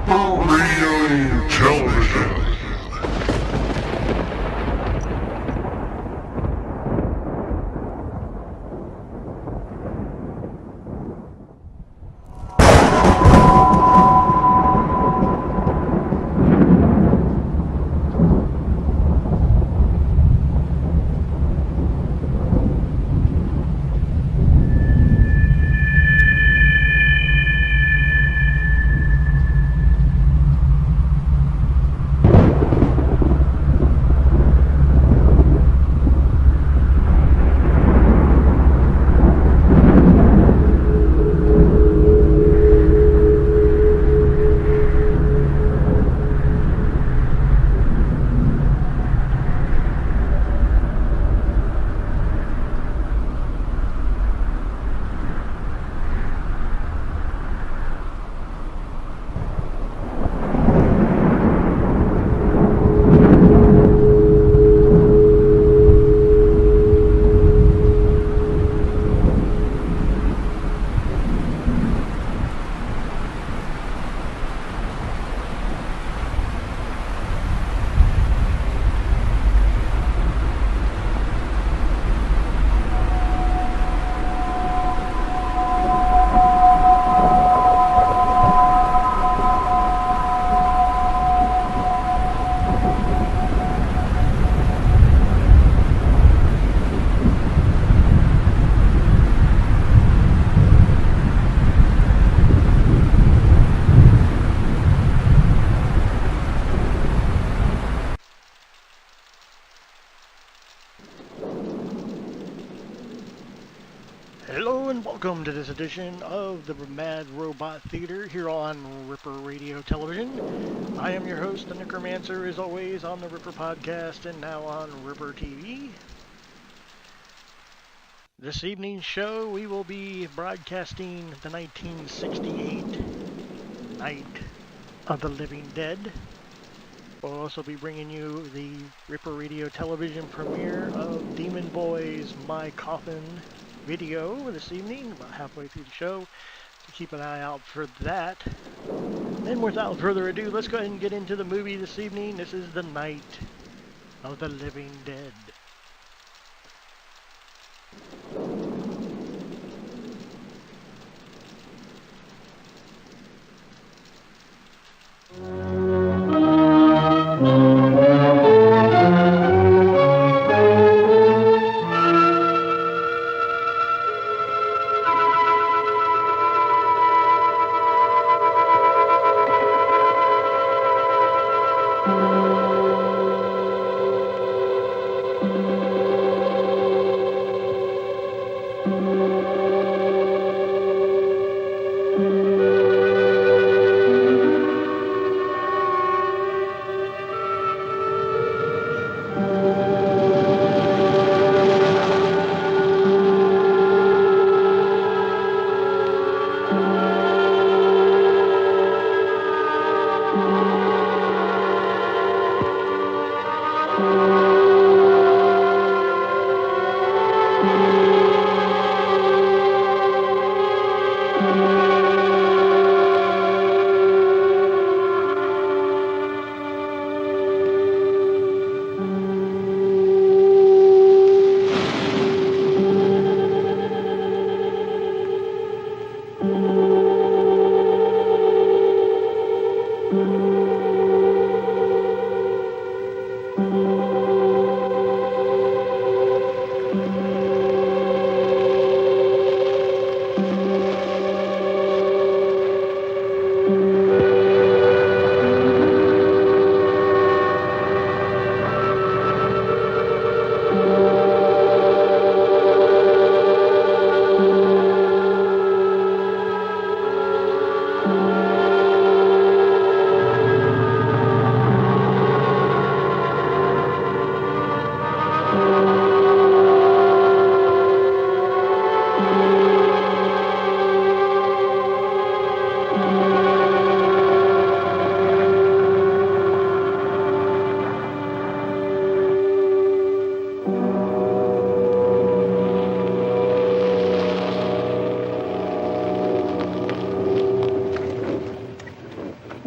Ripper Radio Television. Hello and welcome to this edition of the Mad Robot Theater here on Ripper Radio Television. I am your host, the Necromancer, as always, on the Ripper Podcast and now on Ripper TV. This evening's show, we will be broadcasting the 1968 Night of the Living Dead. We'll also be bringing you the Ripper Radio Television premiere of Demon Boy's My Coffin video this evening, about halfway through the show, so keep an eye out for that. And without further ado, let's go ahead and get into the movie this evening. This is The Night of the Living Dead.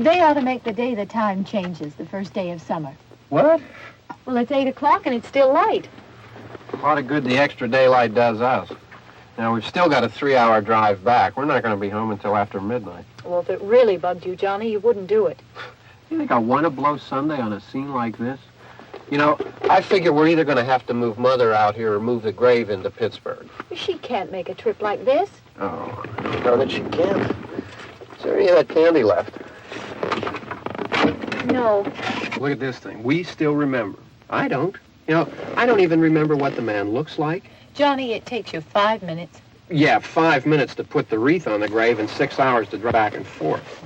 They ought to make the day the time changes, the first day of summer. What? Well, it's 8 o'clock and it's still light. A lot of good the extra daylight does us. Now, we've still got a 3-hour drive back. We're not going to be home until after midnight. Well, if it really bugged you, Johnny, you wouldn't do it. You think I want to blow Sunday on a scene like this? You know, I figure we're either going to have to move Mother out here or move the grave into Pittsburgh. She can't make a trip like this. Oh, I don't know that she can't. Is there any of that candy left? No. Look at this thing. We still remember. I don't. You know, I don't even remember what the man looks like. Johnny, it takes you 5 minutes. Yeah, 5 minutes to put the wreath on the grave and 6 hours to drive back and forth.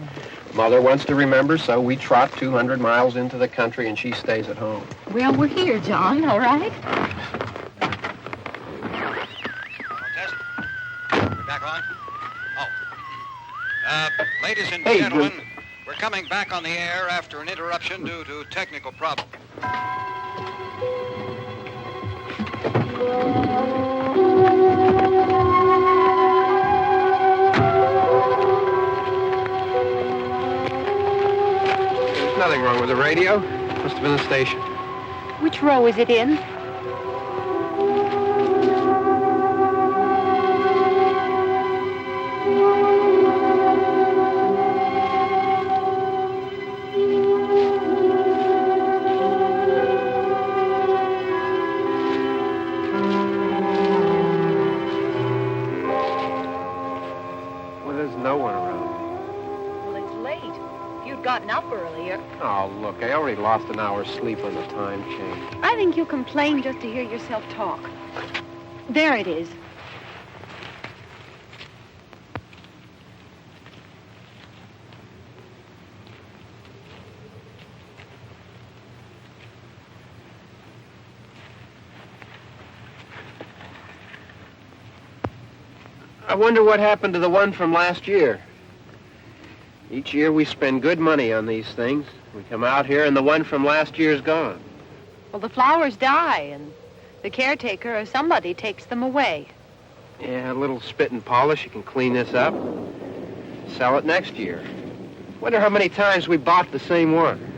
Mother wants to remember, so we trot 200 miles into the country and she stays at home. Well, we're here, John, all right? Test. We're back on? Oh. Ladies and Hey, gentlemen, we're coming back on the air after an interruption due to technical problem. There's nothing wrong with the radio. Must have been the station. Which row is it in? Well, there's no one around. Well, it's late. If you'd gotten up earlier. Oh, look, I already lost an hour's sleep on the time change. I think you complain just to hear yourself talk. There it is. I wonder what happened to the one from last year. Each year we spend good money on these things. We come out here and the one from last year's gone. Well, the flowers die, and the caretaker or somebody takes them away. Yeah, a little spit and polish. You can clean this up. Sell it next year. Wonder how many times we bought the same one.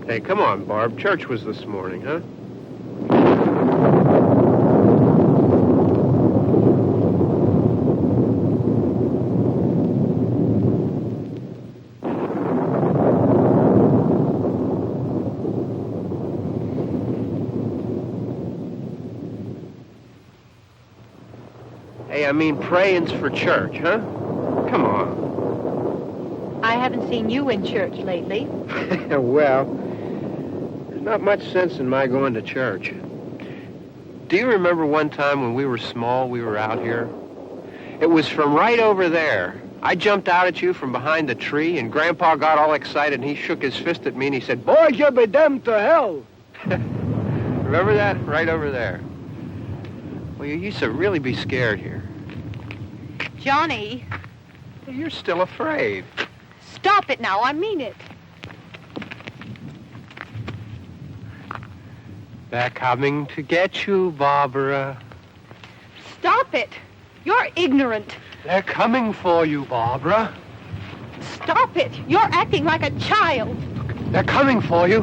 Hey, come on, Barb. Church was this morning, huh? Hey, I mean praying's for church, huh? Come on. I haven't seen you in church lately. Well, there's not much sense in my going to church. Do you remember one time when we were small, we were out here? It was from right over there. I jumped out at you from behind the tree, and Grandpa got all excited, and he shook his fist at me, and he said, "Boy, you be damned to hell." Remember that? Right over there. Well, you used to really be scared here. Johnny, You're still afraid. stop it now. I mean it. They're coming to get you, Barbara. Stop it. You're ignorant. They're coming for you, Barbara. Stop it. You're acting like a child. They're coming for you.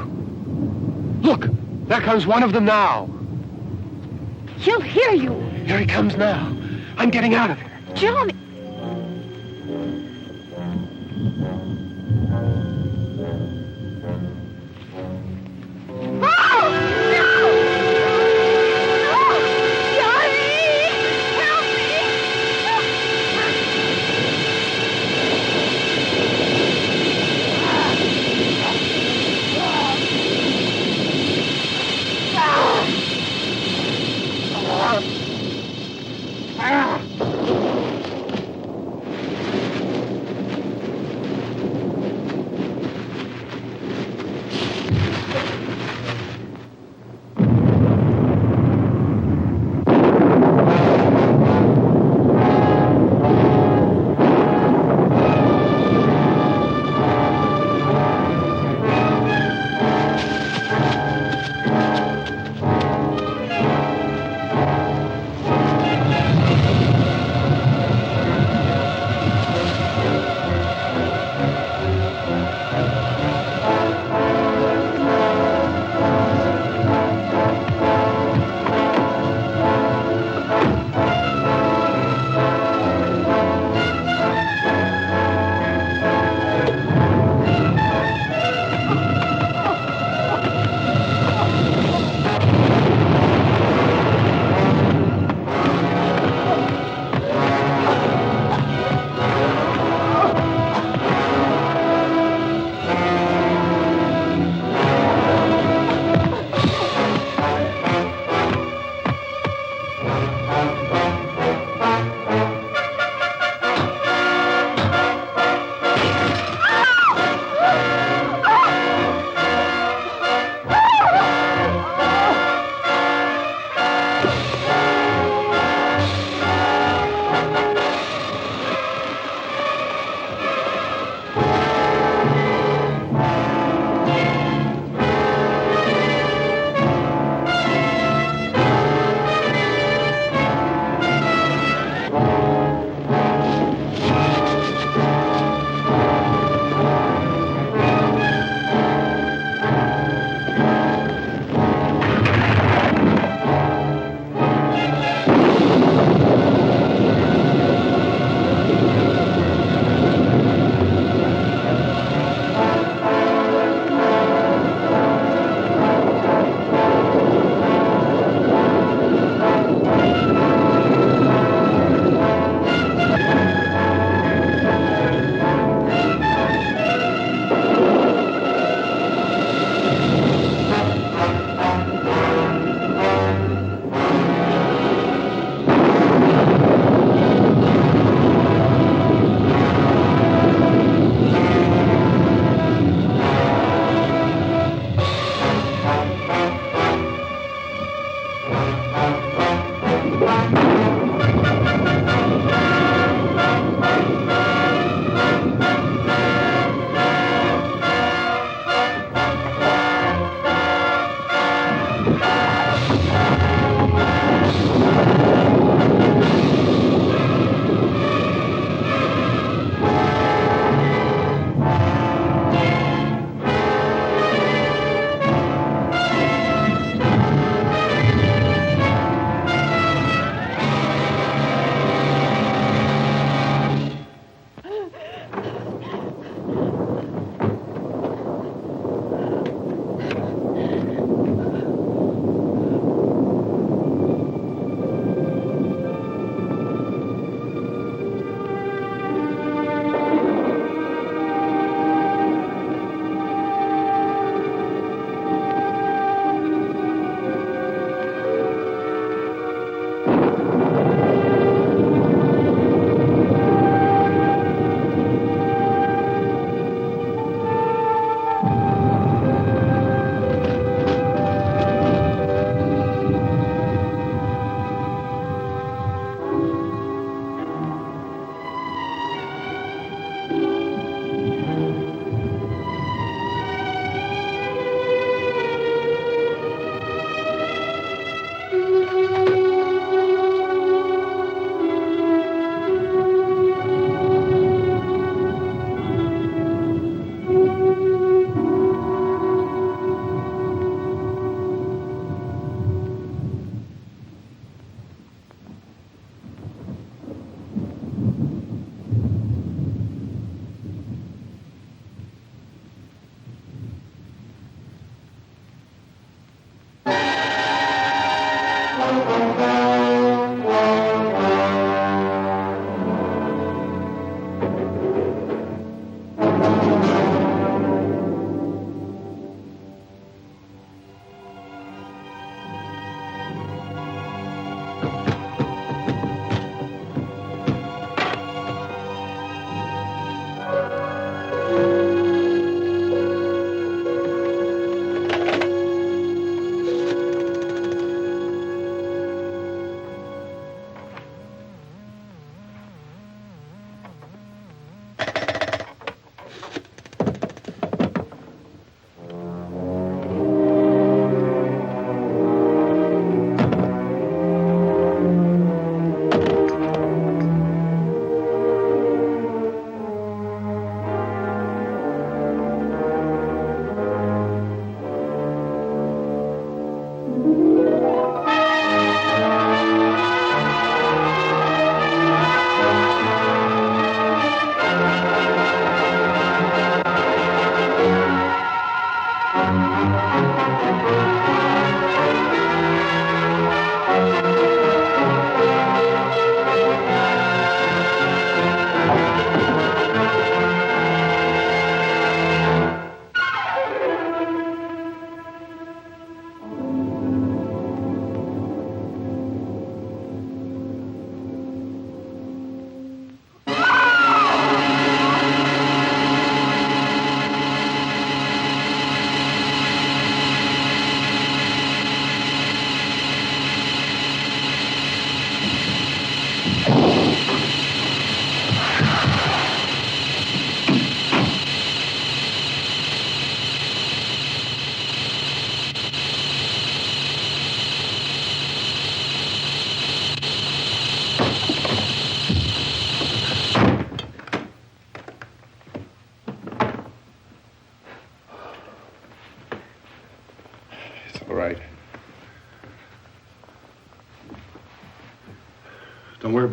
Look, there comes one of them now. He'll hear you. Here he comes now. I'm getting out of here. Johnny.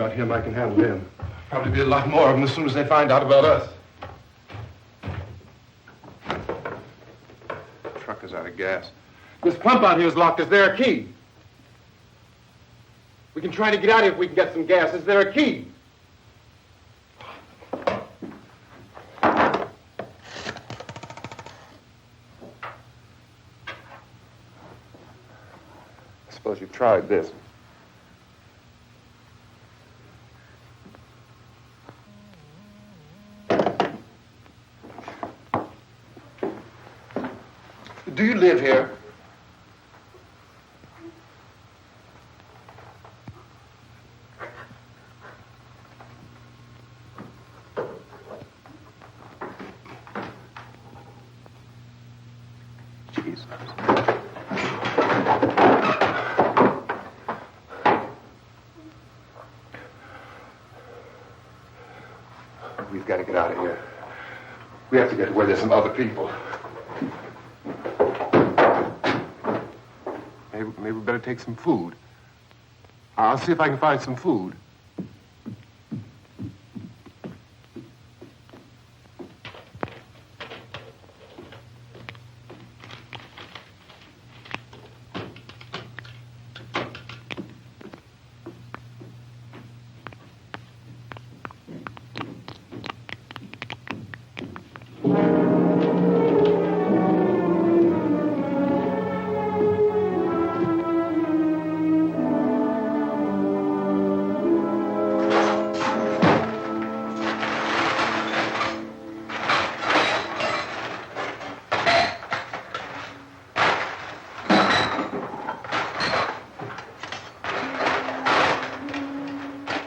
about him. I can handle him. Probably be a lot more of them as soon as they find out about us. The truck is out of gas. This pump out here is locked. Is there a key? We can try to get out of here if we can get some gas. Is there a key? I suppose you've tried this. Do you live here? Jesus. We've got to get out of here. We have to get to where there's some other people. Maybe we better take some food. I'll see if I can find some food.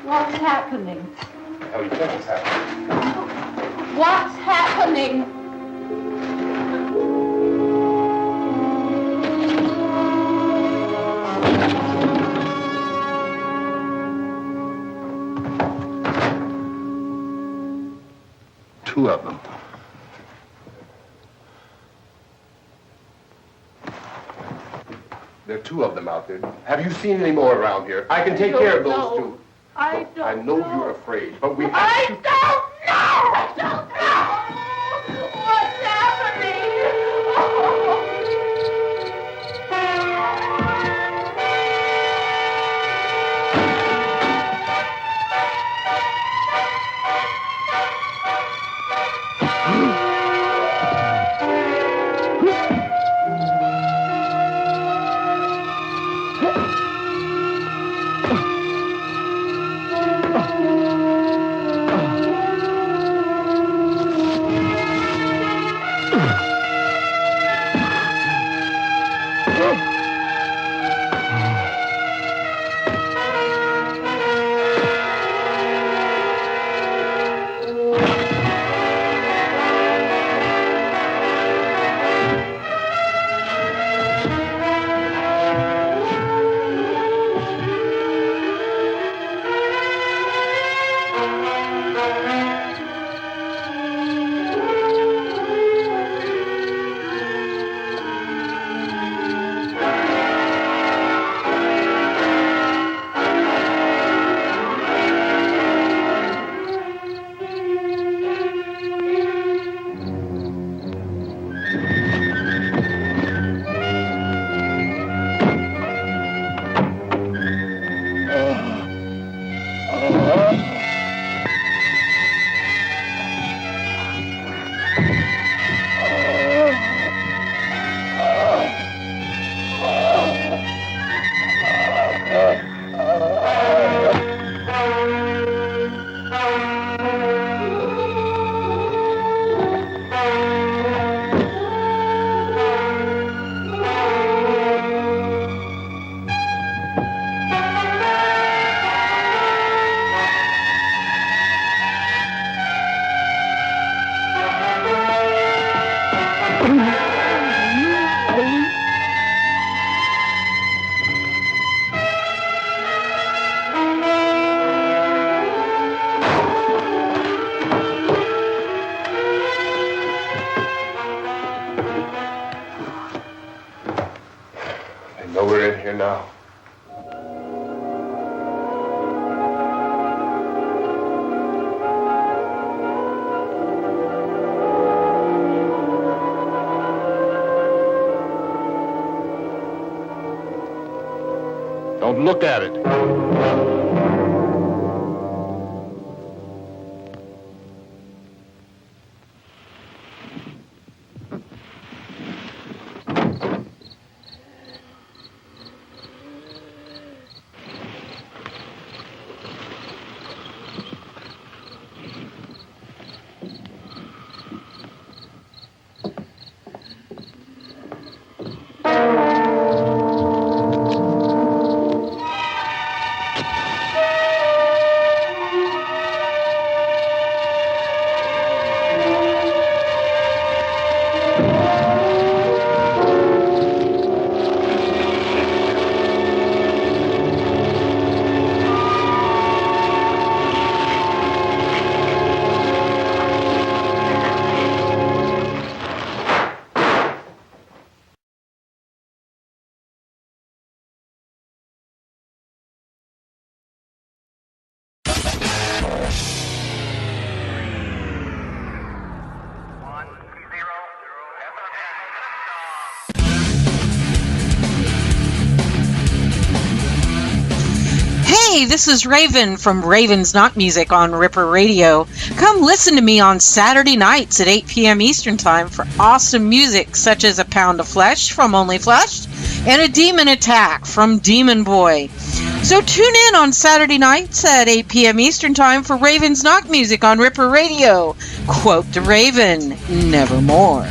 What's happening? How do you think it's happening? What's happening? Two of them. There are two of them out there. Have you seen any more around here? I can take care of those two. I don't I know you're afraid, but we have I to... don't know! I don't know! What's happening? Don't look at it. Hey, this is Raven from Raven's Not Music on Ripper Radio. Come listen to me on Saturday nights at 8 p.m. Eastern Time for awesome music such as A Pound of Flesh from Only Flesh and A Demon Attack from Demon Boy. So tune in on Saturday nights at 8 p.m. Eastern Time for Raven's Not Music on Ripper Radio. Quote the Raven, nevermore.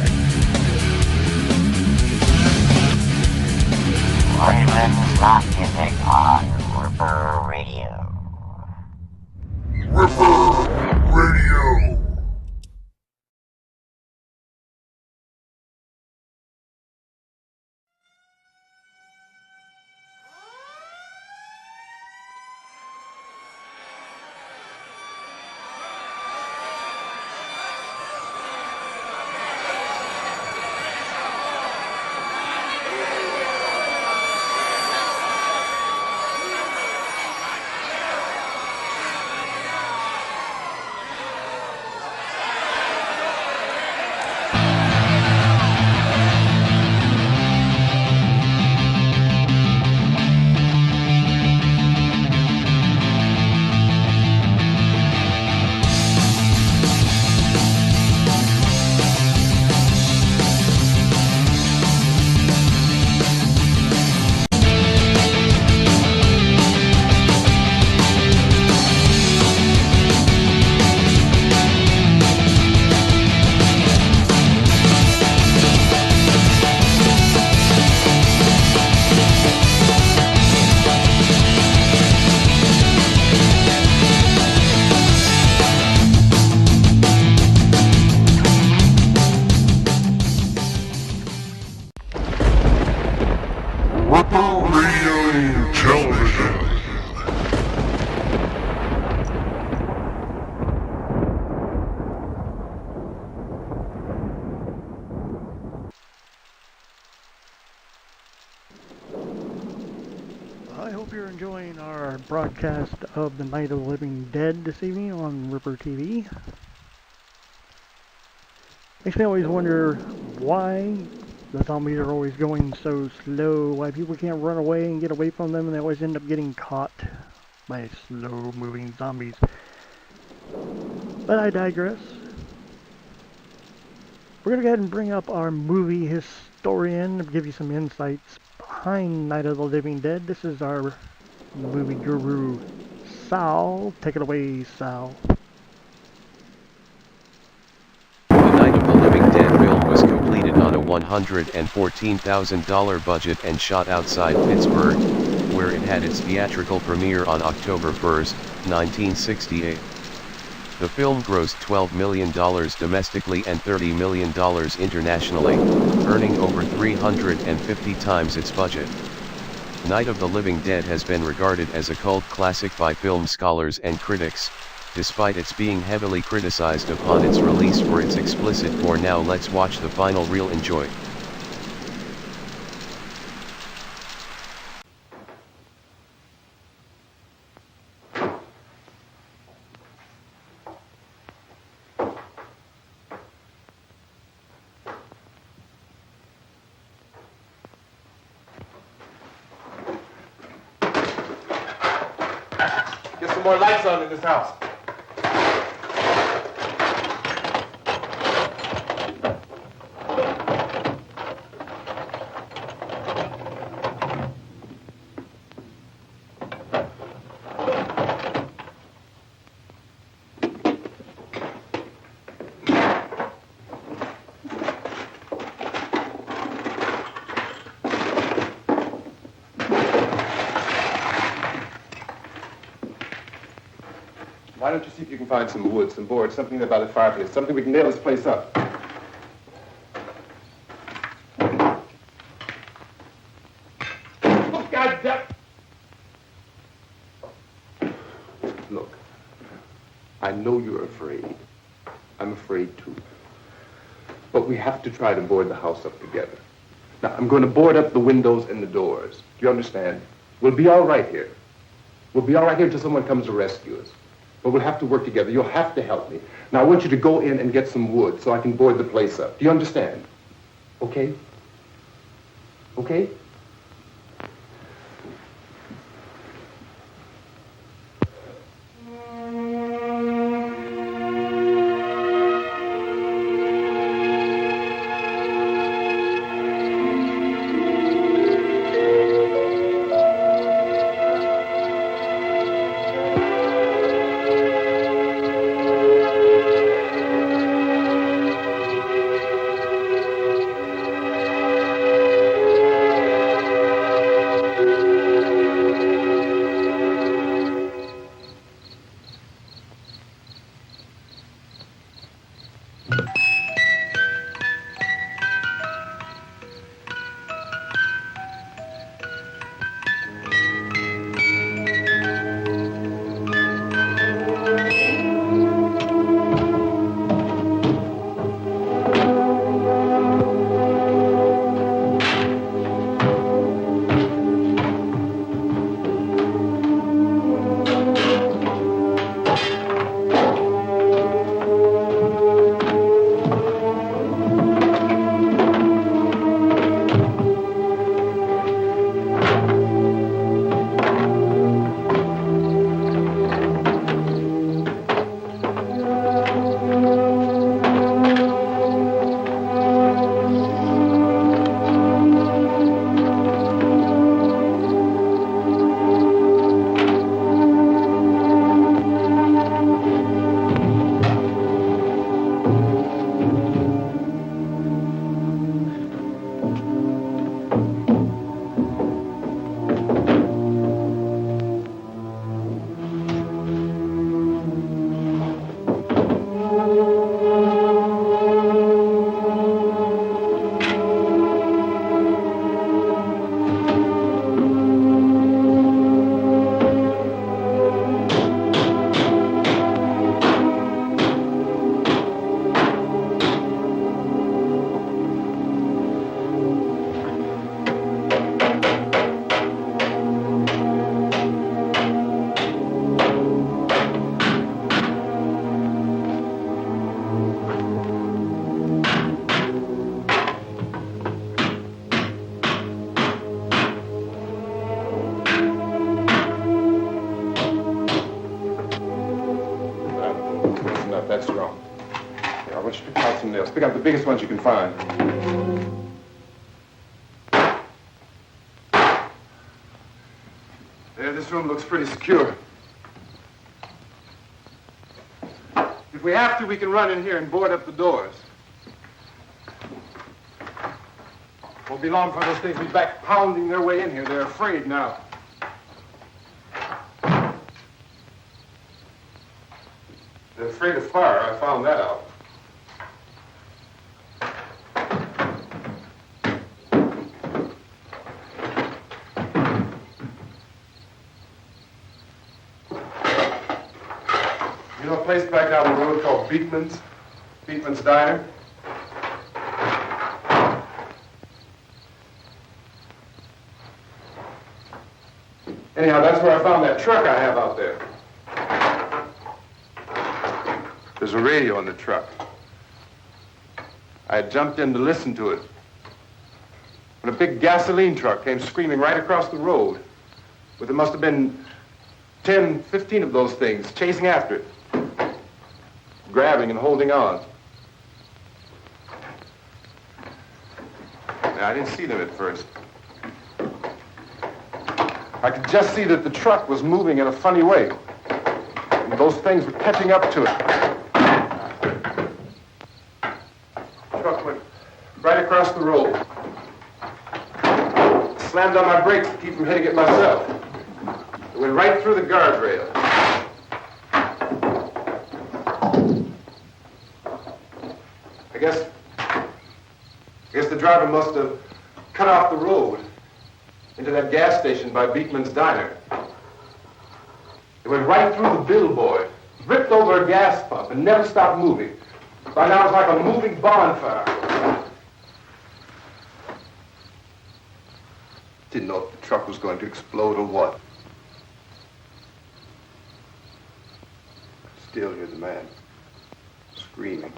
Raven's Not Music on Ripper Radio. Ripper Radio. Ripper Radio Television. I hope you're enjoying our broadcast of the Night of the Living Dead this evening on Ripper TV. Makes me always wonder why the zombies are always going so slow, why people can't run away and get away from them, and they always end up getting caught by slow-moving zombies. But I digress. We're going to go ahead and bring up our movie historian to give you some insights behind Night of the Living Dead. This is our movie guru, Sal. Take it away, Sal. The Night of the Living Dead film was completed on a $114,000 budget and shot outside Pittsburgh, where it had its theatrical premiere on October 1, 1968. The film grossed $12 million domestically and $30 million internationally, earning over 350 times its budget. Night of the Living Dead has been regarded as a cult classic by film scholars and critics, despite its being heavily criticized upon its release for its explicit gore. Now let's watch the final reel. Enjoy. some more lights on in this house. Why don't you see if you can find some wood, some board, something there by the fireplace, something we can nail this place up. Oh, God damn! Look, I know you're afraid. I'm afraid too. But we have to try to board the house up together. Now, I'm going to board up the windows and the doors. Do you understand? We'll be all right here. We'll be all right here until someone comes to rescue us. But we'll have to work together. You'll have to help me. Now, I want you to go in and get some wood so I can board the place up. Do you understand? Okay? Okay? That's wrong. Here, I want you to pick out some nails. Pick out the biggest ones you can find. There, this room looks pretty secure. If we have to, we can run in here and board up the doors. Won't be long before those things will be back pounding their way in here. They're afraid now. They're afraid of fire. I found that out. You know a place back down the road called Beekman's? Beekman's Diner? Anyhow, that's where I found that truck I have out there. There's a radio in the truck. I had jumped in to listen to it when a big gasoline truck came screaming right across the road. But there must have been 10, 15 of those things chasing after it, grabbing and holding on. Now, I didn't see them at first. I could just see that the truck was moving in a funny way. And those things were catching up to it. The truck went right across the road. Slammed on my brakes to keep from hitting it myself. It went right through the guardrail. I guess the driver must have cut off the road into that gas station by Beekman's Diner. It went right through the billboard, ripped over a gas pump, and never stopped moving. By now it's like a moving bonfire. Didn't know if the truck was going to explode or what. Still hear the man screaming.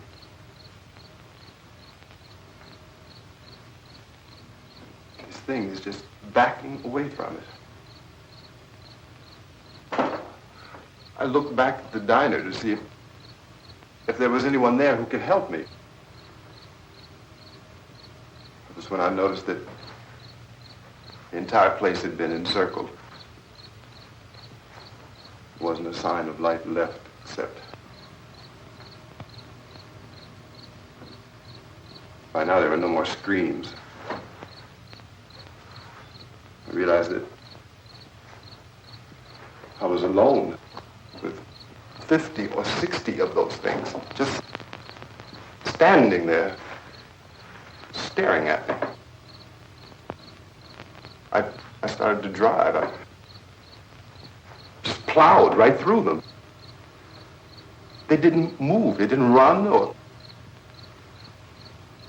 This thing is just backing away from it. I looked back at the diner to see if there was anyone there who could help me. It was when I noticed that the entire place had been encircled. There wasn't a sign of life left except by now there were no more screams. I realized that I was alone with 50 or 60 of those things, just standing there, staring at me. I started to drive. I just plowed right through them. They didn't move. They didn't run or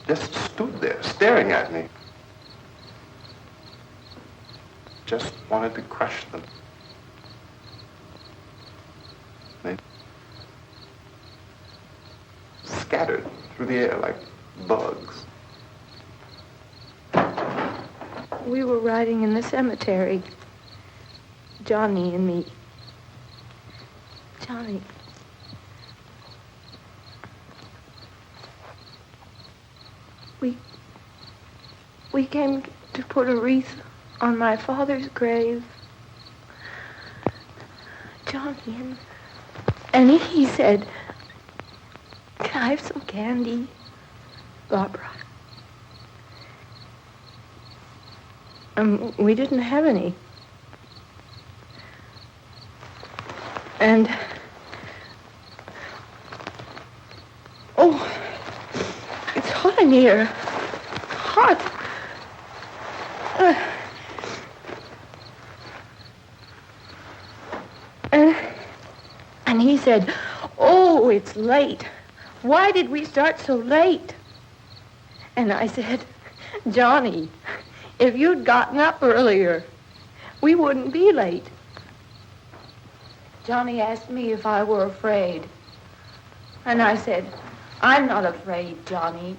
just stood there, staring at me. Just wanted to crush them. They scattered through the air like bugs. We were riding in the cemetery, Johnny and me. Johnny. We came to put a wreath on my father's grave. Johnny, and he said, "Can I have some candy, Barbara?" We didn't have any. And, oh, it's hot in here. Hot. And he said, "Oh, it's late. Why did we start so late?" And I said, "Johnny, if you'd gotten up earlier, we wouldn't be late." Johnny asked me if I were afraid. And I said, "I'm not afraid, Johnny."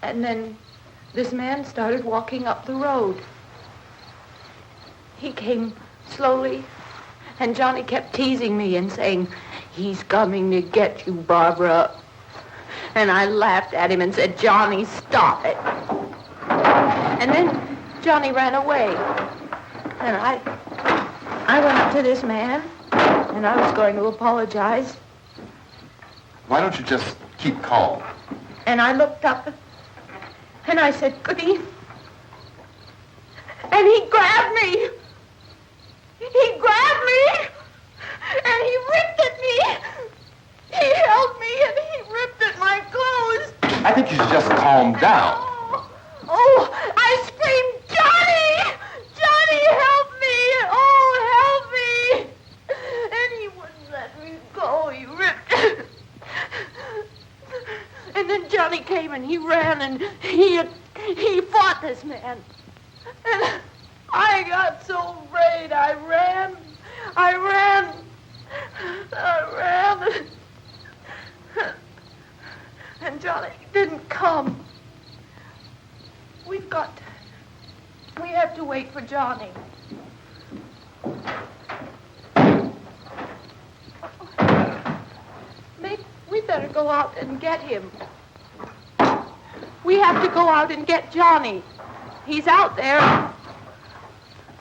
And then this man started walking up the road. He came slowly, and Johnny kept teasing me and saying, "He's coming to get you, Barbara." And I laughed at him and said, "Johnny, stop it." And then Johnny ran away. And I went up to this man, and I was going to apologize. Why don't you just keep calm? And I looked up, and I said, "Good evening." And he grabbed me. He grabbed me, and he ripped at me. He held me, and he ripped at my clothes. I think you should just calm down. Oh, I screamed, "Johnny! Johnny, help me! Oh, help me!" And he wouldn't let me go. He ripped. And then Johnny came and he ran and he fought this man. And I got so afraid. I ran. And Johnny didn't come. We have to wait for Johnny. we'd better go out and get him. We have to go out and get Johnny. He's out there.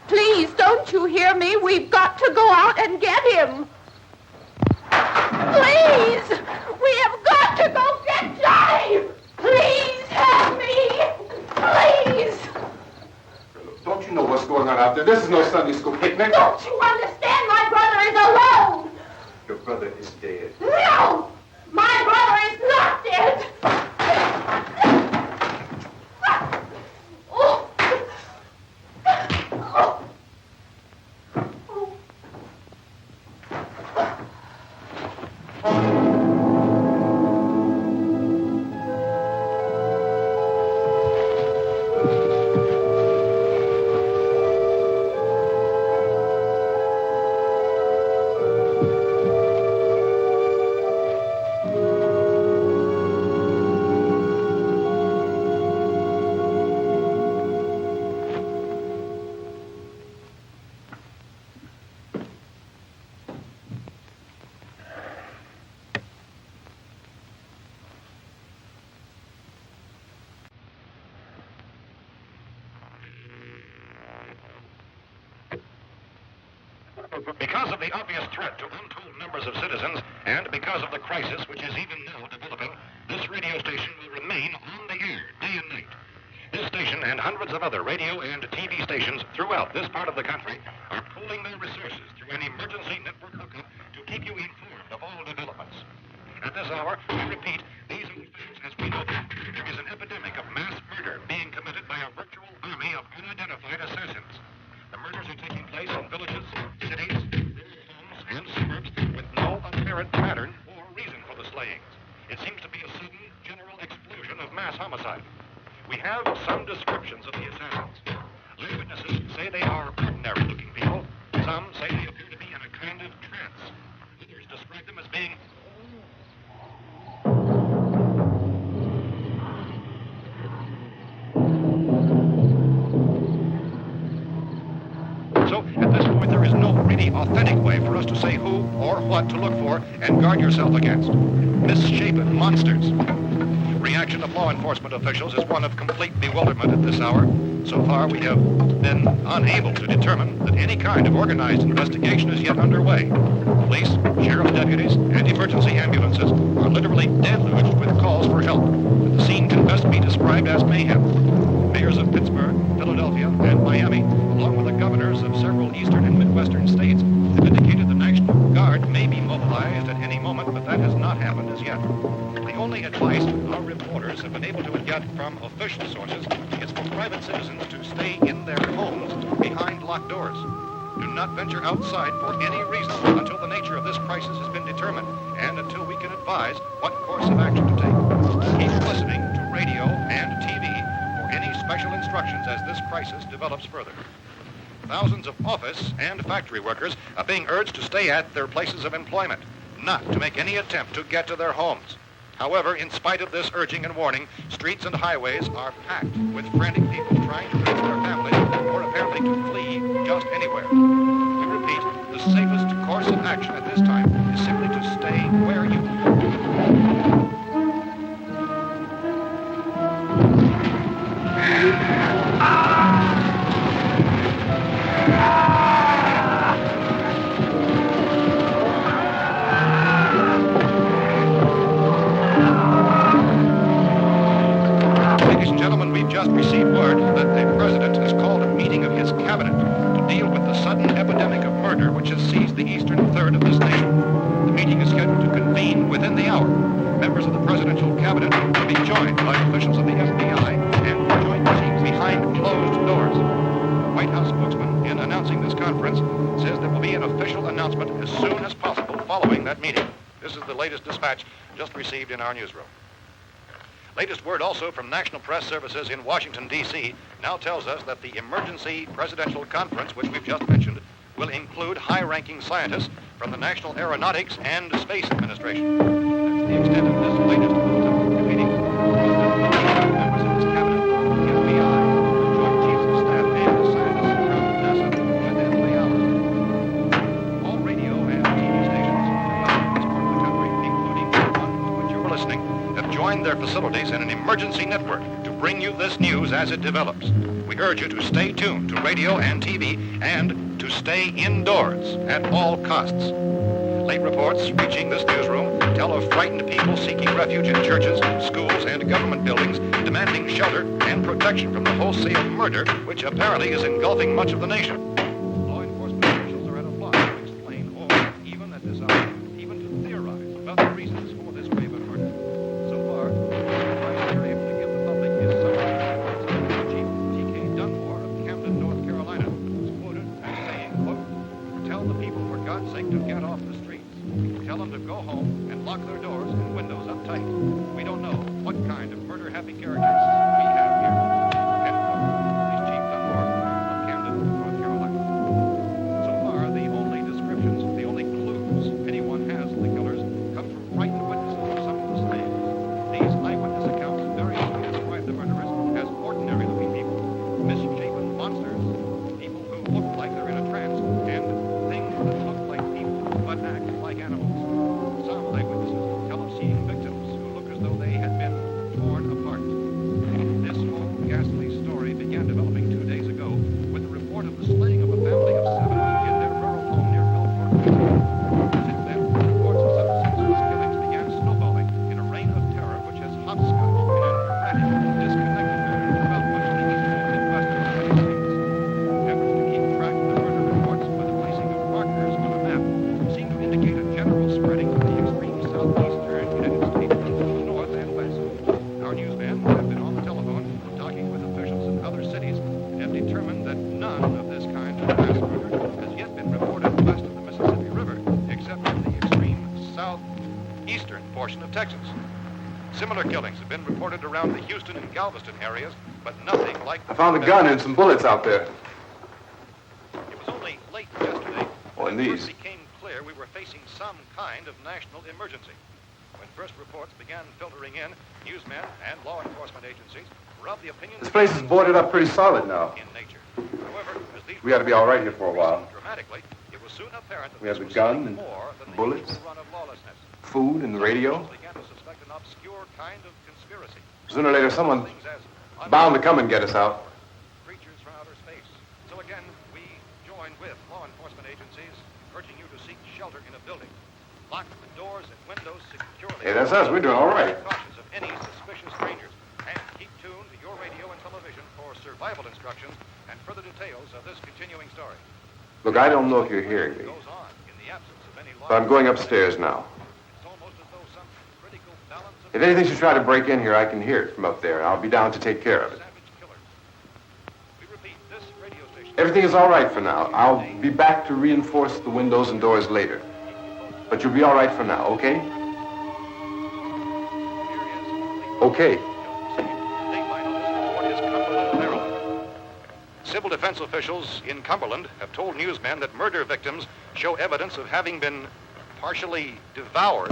Please, don't you hear me? We've got to go out and get him. Please! We have got to go get Johnny! Please help me! Please! Don't you know what's going on out there? This is no Sunday school picnic. Don't you understand? My brother is alone! Your brother is dead. No! My brother is not dead! Oh. Oh. Because of the obvious threat to untold numbers of citizens, and because of the crisis which is even now developing, this radio station will remain on the air day and night. This station and hundreds of other radio and TV stations throughout this part of the country are pooling their resources through an emergency network hookup to keep you informed of all developments. At this hour, we repeat, these are the facts as we know them. There is an epidemic of mass murder being committed by a virtual army of unidentified assassins. The murders are taking place in villages, cities, homes, and suburbs with no apparent pattern or reason for the slayings. It seems to be a sudden, general explosion of mass homicide. We have some descriptions of the assassins. Eyewitnesses say they are ordinary-looking people. Some say they appear to be in a kind of trance. Others describe them as being So, at this point, there is no really authentic way for us to say who or what to look for and guard yourself against. Misshapen monsters. Reaction of law enforcement officials is one of complete bewilderment at this hour. So far, we have been unable to determine that any kind of organized investigation is yet underway. Police, sheriff's deputies, and emergency ambulances are literally deluged with calls for help. The scene can best be described as mayhem. Mayors of Pittsburgh, Philadelphia, and Miami, along with the governors of several eastern and midwestern states, have indicated the National Guard may be mobilized at any moment, but that has not happened as yet. The only advice our reporters have been able to get from official sources is for private citizens to stay in their homes behind locked doors. Do not venture outside for any reason until the nature of this crisis has been determined and until we can advise what course of action to take. Keep listening to radio and TV for any special instructions as this crisis develops further. Thousands of office and factory workers are being urged to stay at their places of employment, not to make any attempt to get to their homes. However, in spite of this urging and warning, streets and highways are packed with frantic people trying to reach their families or apparently to flee just anywhere. We repeat, the safest course of action at this time is simply to stay where you just received word that the president has called a meeting of his cabinet to deal with the sudden epidemic of murder which has seized the eastern third of this nation. The meeting is scheduled to convene within the hour. Members of the presidential cabinet will be joined by officials of the FBI and joint teams behind closed doors. The White House spokesman, in announcing this conference, says there will be an official announcement as soon as possible following that meeting. This is the latest dispatch just received in our newsroom. Latest word also from National Press Services in Washington, D.C. now tells us that the emergency presidential conference, which we've just mentioned, will include high-ranking scientists from the National Aeronautics and Space Administration. That's the extent of this latest meeting. Members of his cabinet, the FBI, the Joint Chiefs of Staff, and the scientists from NASA within the hour. All radio and TV stations throughout this part of the country, including one to listening, have joined their facilities in an emergency network to bring you this news as it develops. We urge you to stay tuned to radio and TV and to stay indoors at all costs. Late reports reaching this newsroom tell of frightened people seeking refuge in churches, schools, and government buildings, demanding shelter and protection from the wholesale murder which apparently is engulfing much of the nation. Law enforcement officials are at a loss to explain or, even at this hour, even to theorize about the reasons for this raven murder. So far, the advice they're able to give the public is something. Chief T.K. Dunmore of Camden, North Carolina, was quoted as saying, quote, "Tell the people, for God's sake, to get off the streets. Tell them to go home and lock their doors and windows up tight. We don't know what kind of murder-happy characters we have here." End quote. He's Chief Dunmore of Camden, North Carolina. So far, the only descriptions, the only clues anyone has of the killers come from frightened witnesses of some of the slaves. These eyewitness accounts variously describe the murderers as ordinary-looking people, misshapen monsters, people who look like they're in a trance, and things that look like people but act like animals. Some eyewitnesses tell of seeing victims who look as though they had been torn apart. This whole ghastly story began developing 2 days ago with the report of the slaying of a family of 7 in their rural home near Gulfport, Virginia. Since then, reports of such senseless killings began snowballing in a reign of terror which has hopscotched in an erratic, disconnected manner throughout much of the eastern and midwestern United States. Efforts to keep track of the murder reports by the placing of markers on a map seem to indicate a general spreading of the extreme southeastern United States to the north and west. Our newsmen have been on the telephone talking with officials in other cities and have determined that none of this kind of mass murder has yet been reported west of the Mississippi River, except in the extreme southeastern portion of Texas. Similar killings have been reported around the Houston and Galveston areas, but nothing like... I found a gun and some bullets out there. It was only late yesterday Oh, and when it these. first became clear we were facing some kind of national emergency. When first reports began filtering in, newsmen and law enforcement agencies were of the opinion This place is boarded up pretty solid now. in nature. However, as these We ought to be all right here for a while. dramatically, it was soon apparent that We have this the was gun something and more than the bullets. usual run of lawlessness. Food and radio. Officials began to suspect an obscure kind of conspiracy. Sooner or later, someone's Things as bound to come and get us out. creatures from outer space. So again, we join with law enforcement agencies, urging you to seek shelter in a building. Lock the doors and windows securely. Hey, that's us. We're doing all right. Be cautious of any suspicious strangers. And keep tuned to your radio and television for survival instructions and further details of this continuing story. Look, I don't know if you're hearing me, Goes on in the absence of any law. but I'm going upstairs now. It's almost as though some critical balance of If anything should try to break in here, I can hear it from up there, and I'll be down to take care of it. savage killers. We repeat, this radio station. Everything is all right for now. I'll be back to reinforce the windows and doors later. But you'll be all right for now, okay? Okay. Civil defense officials in Cumberland have told newsmen that murder victims show evidence of having been partially devoured.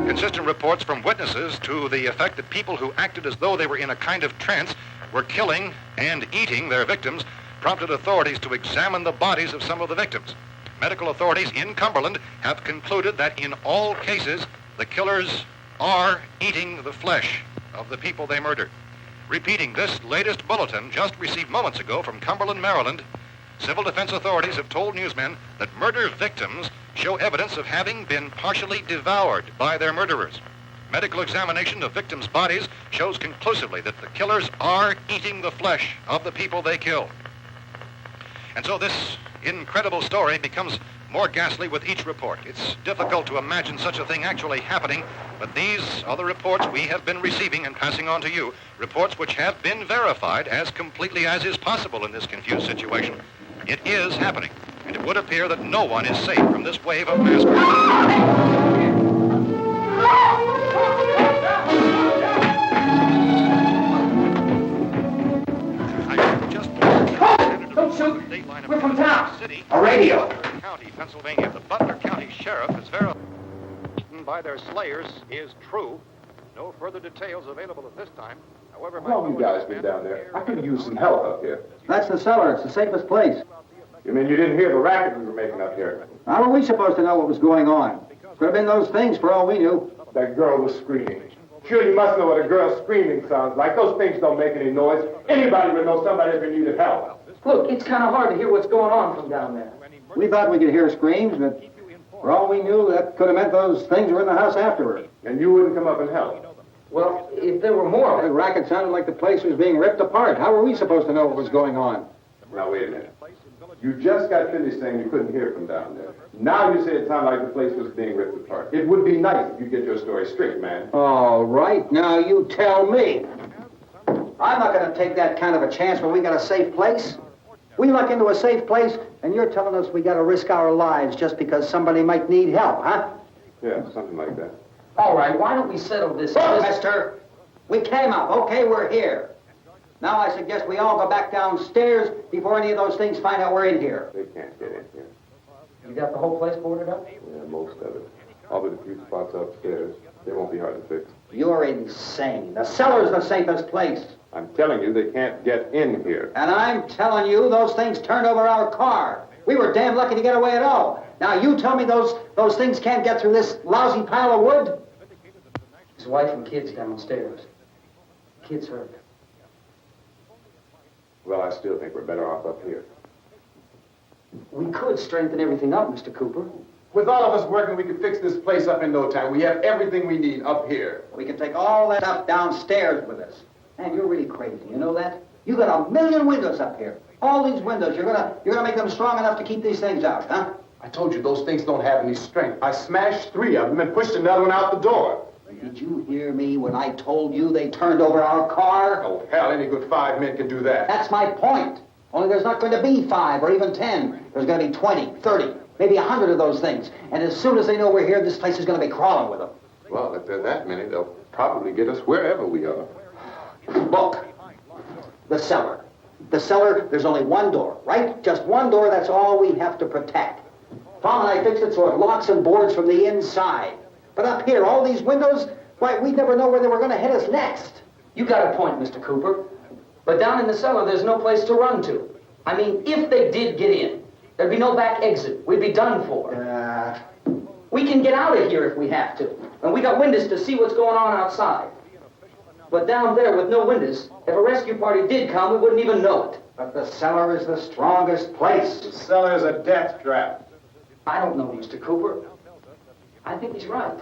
Consistent reports from witnesses to the effect that people who acted as though they were in a kind of trance were killing and eating their victims prompted authorities to examine the bodies of some of the victims. Medical authorities in Cumberland have concluded that in all cases, the killers are eating the flesh of the people they murdered. Repeating this latest bulletin just received moments ago from Cumberland, Maryland, civil defense authorities have told newsmen that murder victims show evidence of having been partially devoured by their murderers. Medical examination of victims' bodies shows conclusively that the killers are eating the flesh of the people they kill. And so this incredible story becomes more ghastly with each report. It's difficult to imagine such a thing actually happening, but these are the reports we have been receiving and passing on to you, reports which have been verified as completely as is possible in this confused situation. It is happening. And it would appear that no one is safe from this wave of mass murder. Don't shoot! We're from town. A radio. County, Pennsylvania. The Butler County Sheriff is verified by their slayers is true. No further details available at this time. However, How long you guys been down there? I could use some help up here. That's the cellar. It's the safest place. You mean you didn't hear the racket we were making up here? How were we supposed to know what was going on? Could have been those things for all we knew. That girl was screaming. Sure, you must know what a girl screaming sounds like. Those things don't make any noise. Anybody would know somebody ever needed help. Look, it's kind of hard to hear what's going on from down there. We thought we could hear screams, but for all we knew, that could have meant those things were in the house afterward. And you wouldn't come up and help? Well, if there were more of The racket sounded like the place was being ripped apart. How were we supposed to know what was going on? Now, wait a minute. You just got finished saying you couldn't hear from down there. Now you say it sounded like the place was being ripped apart. It would be nice if you get your story straight, man. All right, now you tell me. I'm not going to take that kind of a chance when we got a safe place. We luck into a safe place, and you're telling us we got to risk our lives just because somebody might need help, huh? Yeah, something like that. All right, why don't we settle this? Look, mister, we came up. Okay, we're here. Now I suggest we all go back downstairs before any of those things find out we're in here. They can't get in here. You got the whole place boarded up? Yeah, most of it. All but a few spots upstairs. They won't be hard to fix. You're insane. The cellar's the safest place. I'm telling you, they can't get in here. And I'm telling you, those things turned over our car. We were damn lucky to get away at all. Now you tell me those things can't get through this lousy pile of wood? His wife and kids downstairs. Kids hurt. Well, I still think we're better off up here. We could strengthen everything up, Mr. Cooper. With all of us working, we could fix this place up in no time. We have everything we need up here. We can take all that stuff downstairs with us. Man, you're really crazy. You know that? You got 1,000,000 windows up here. All these windows, you're gonna make them strong enough to keep these things out, huh? I told you those things don't have any strength. I smashed 3 of them and pushed another one out the door. Did you hear me when I told you they turned over our car? Oh, hell, any good 5 men can do that. That's my point. Only there's not going to be 5 or even 10. There's going to be 20, 30, maybe 100 of those things. And as soon as they know we're here, this place is going to be crawling with them. Well, if there are that many, they'll probably get us wherever we are. Look, the cellar. The cellar, there's only one door, right? Just one door, that's all we have to protect. Tom and I fixed it so it locks and boards from the inside. But up here, all these windows, why, we'd never know where they were going to hit us next. You got a point, Mr. Cooper. But down in the cellar, there's no place to run to. I mean, if they did get in, there'd be no back exit. We'd be done for. We can get out of here if we have to. And we got windows to see what's going on outside. But down there with no windows, if a rescue party did come, we wouldn't even know it. But the cellar is the strongest place. The cellar is a death trap. I don't know, Mr. Cooper. I think he's right.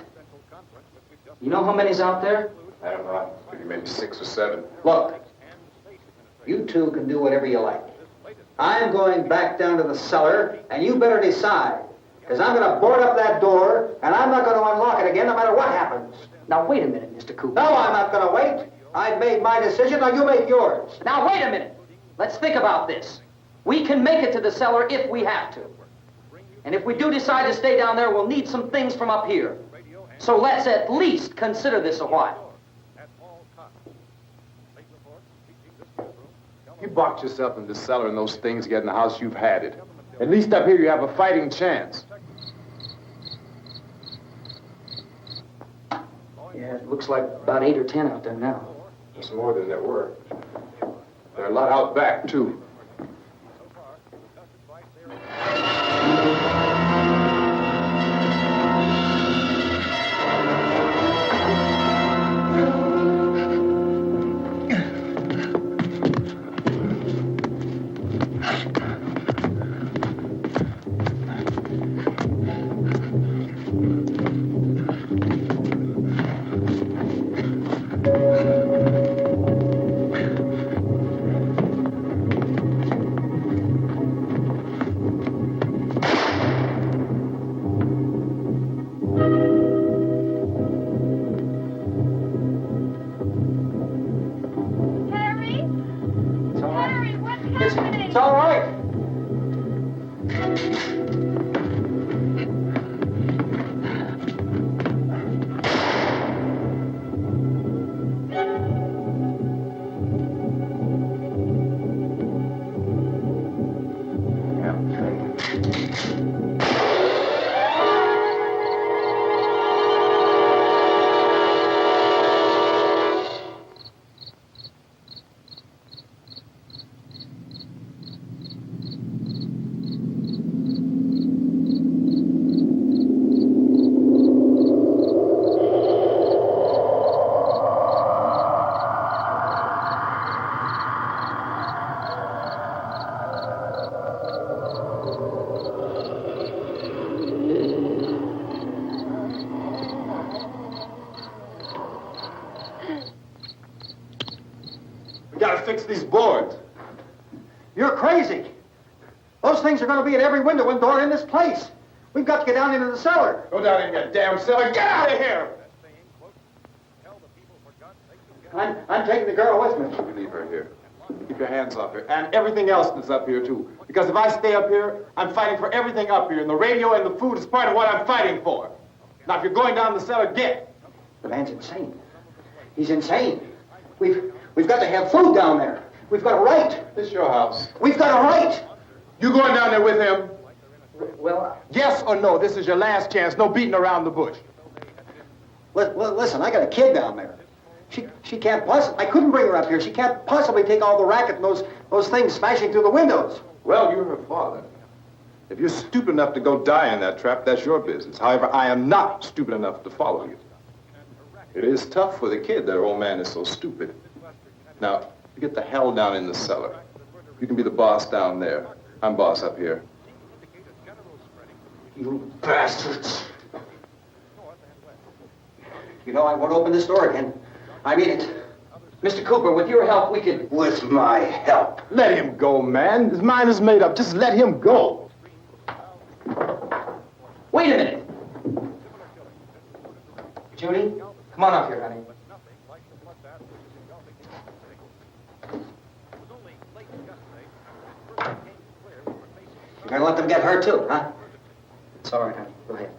You know how many's out there? I don't know. Maybe 6 or 7. Look, you two can do whatever you like. I'm going back down to the cellar, and you better decide. Because I'm going to board up that door, and I'm not going to unlock it again no matter what happens. Now, wait a minute, Mr. Cooper. No, I'm not going to wait. I've made my decision, now you make yours. Now, wait a minute. Let's think about this. We can make it to the cellar if we have to. And if we do decide to stay down there, we'll need some things from up here. So let's at least consider this a while. You box yourself in the cellar and those things get in the house, you've had it. At least up here you have a fighting chance. Yeah, it looks like about 8 or 10 out there now. It's more than there were. There are a lot out back, too. Fix these boards. You're crazy. Those things are going to be at every window and door in this place. We've got to get down into the cellar. Go down in your damn cellar. Get out of here! I'm taking the girl with me. You leave her here. Keep your hands off her. And everything else that's up here, too. Because if I stay up here, I'm fighting for everything up here. And the radio and the food is part of what I'm fighting for. Now, if you're going down the cellar, get. The man's insane. He's insane. We've got to have food down there. We've got a right. This is your house. We've got a right. You going down there with him? Well, yes or no? This is your last chance. No beating around the bush. Listen, I got a kid down there. She can't possibly. I couldn't bring her up here. She can't possibly take all the racket and those things smashing through the windows. Well, you're her father. If you're stupid enough to go die in that trap, that's your business. However, I am not stupid enough to follow you. It is tough for the kid that her old man is so stupid. Now, you get the hell down in the cellar. You can be the boss down there. I'm boss up here. You bastards. You know, I won't open this door again. I mean it. Mr. Cooper, with your help, we could... With my help. Let him go, man. His mind is made up. Just let him go. Wait a minute. Judy, come on up here, honey. You're gonna let them get hurt too, huh? It's all right, honey. Go ahead.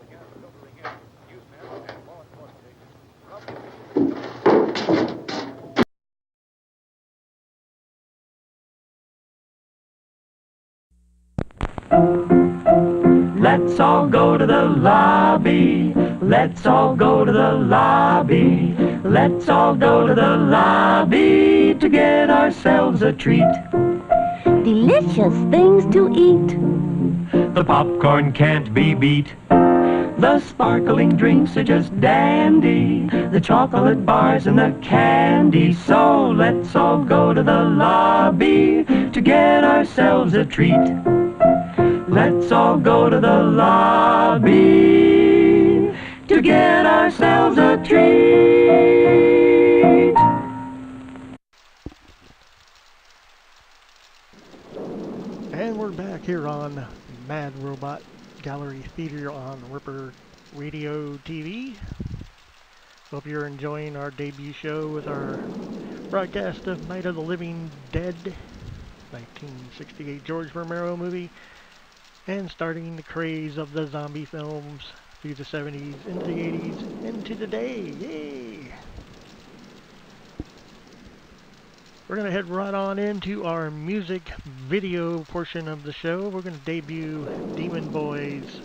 Let's all go to the lobby. Let's all go to the lobby. Let's all go to the lobby to get ourselves a treat. Delicious things to eat. The popcorn can't be beat. The sparkling drinks are just dandy. The chocolate bars and the candy. So let's all go to the lobby to get ourselves a treat. Let's all go to the lobby to get ourselves a treat. And we're back here on Mad Robot Gallery Theater on Ripper Radio TV. Hope you're enjoying our debut show with our broadcast of Night of the Living Dead, 1968 George Romero movie, and starting the craze of the zombie films through the 70s, into the 80s, into today. Yay! We're going to head right on into our music video portion of the show. We're going to debut Demon Boy's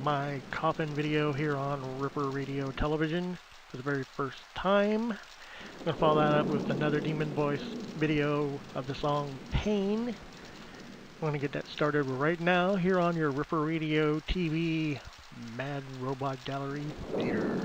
My Coffin video here on Ripper Radio Television for the very first time. I'm going to follow that up with another Demon Boys video of the song Pain. I'm going to get that started right now here on your Ripper Radio TV Mad Robot Gallery Theater.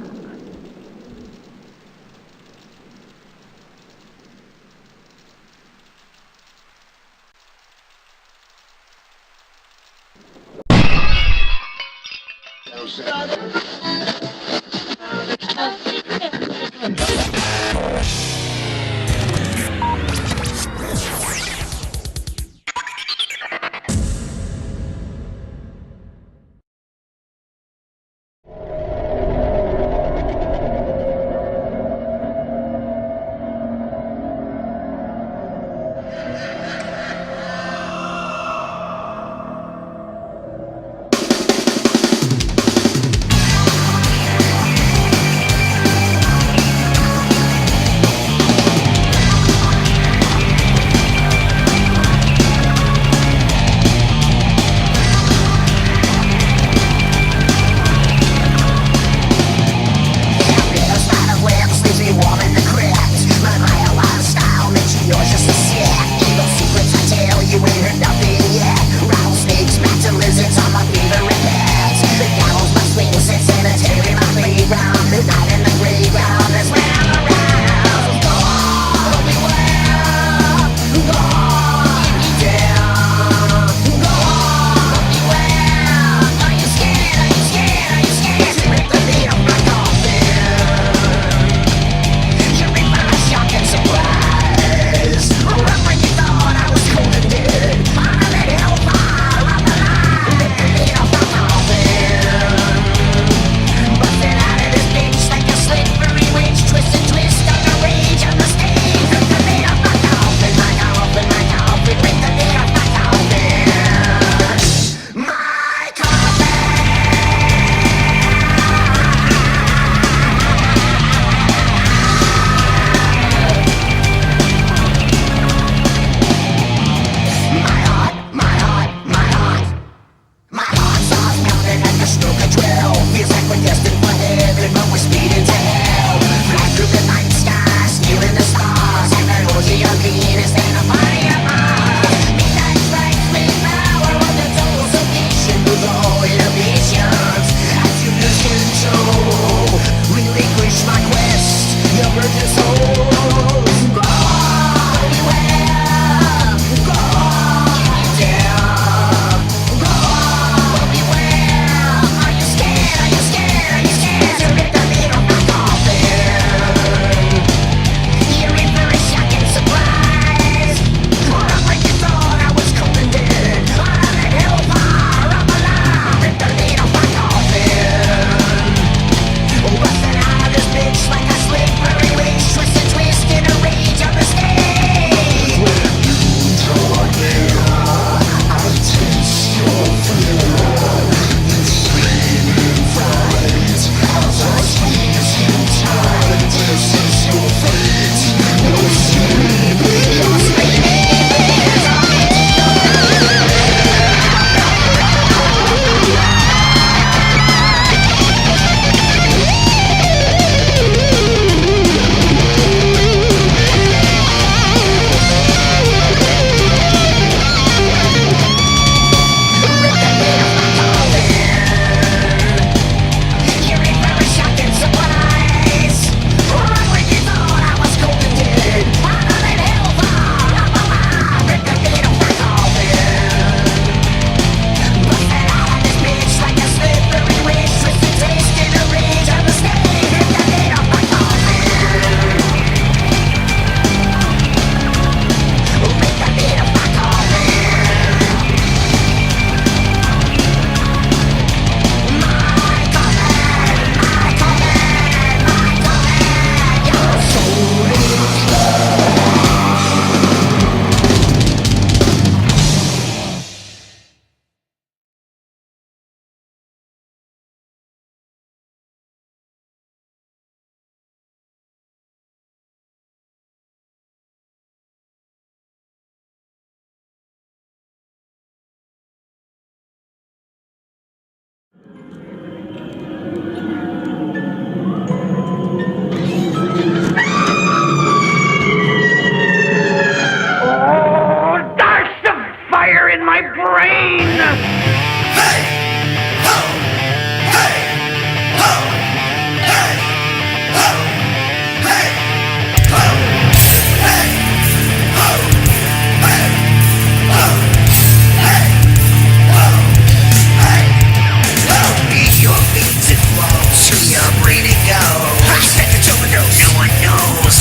Oh, there's the fire in my brain!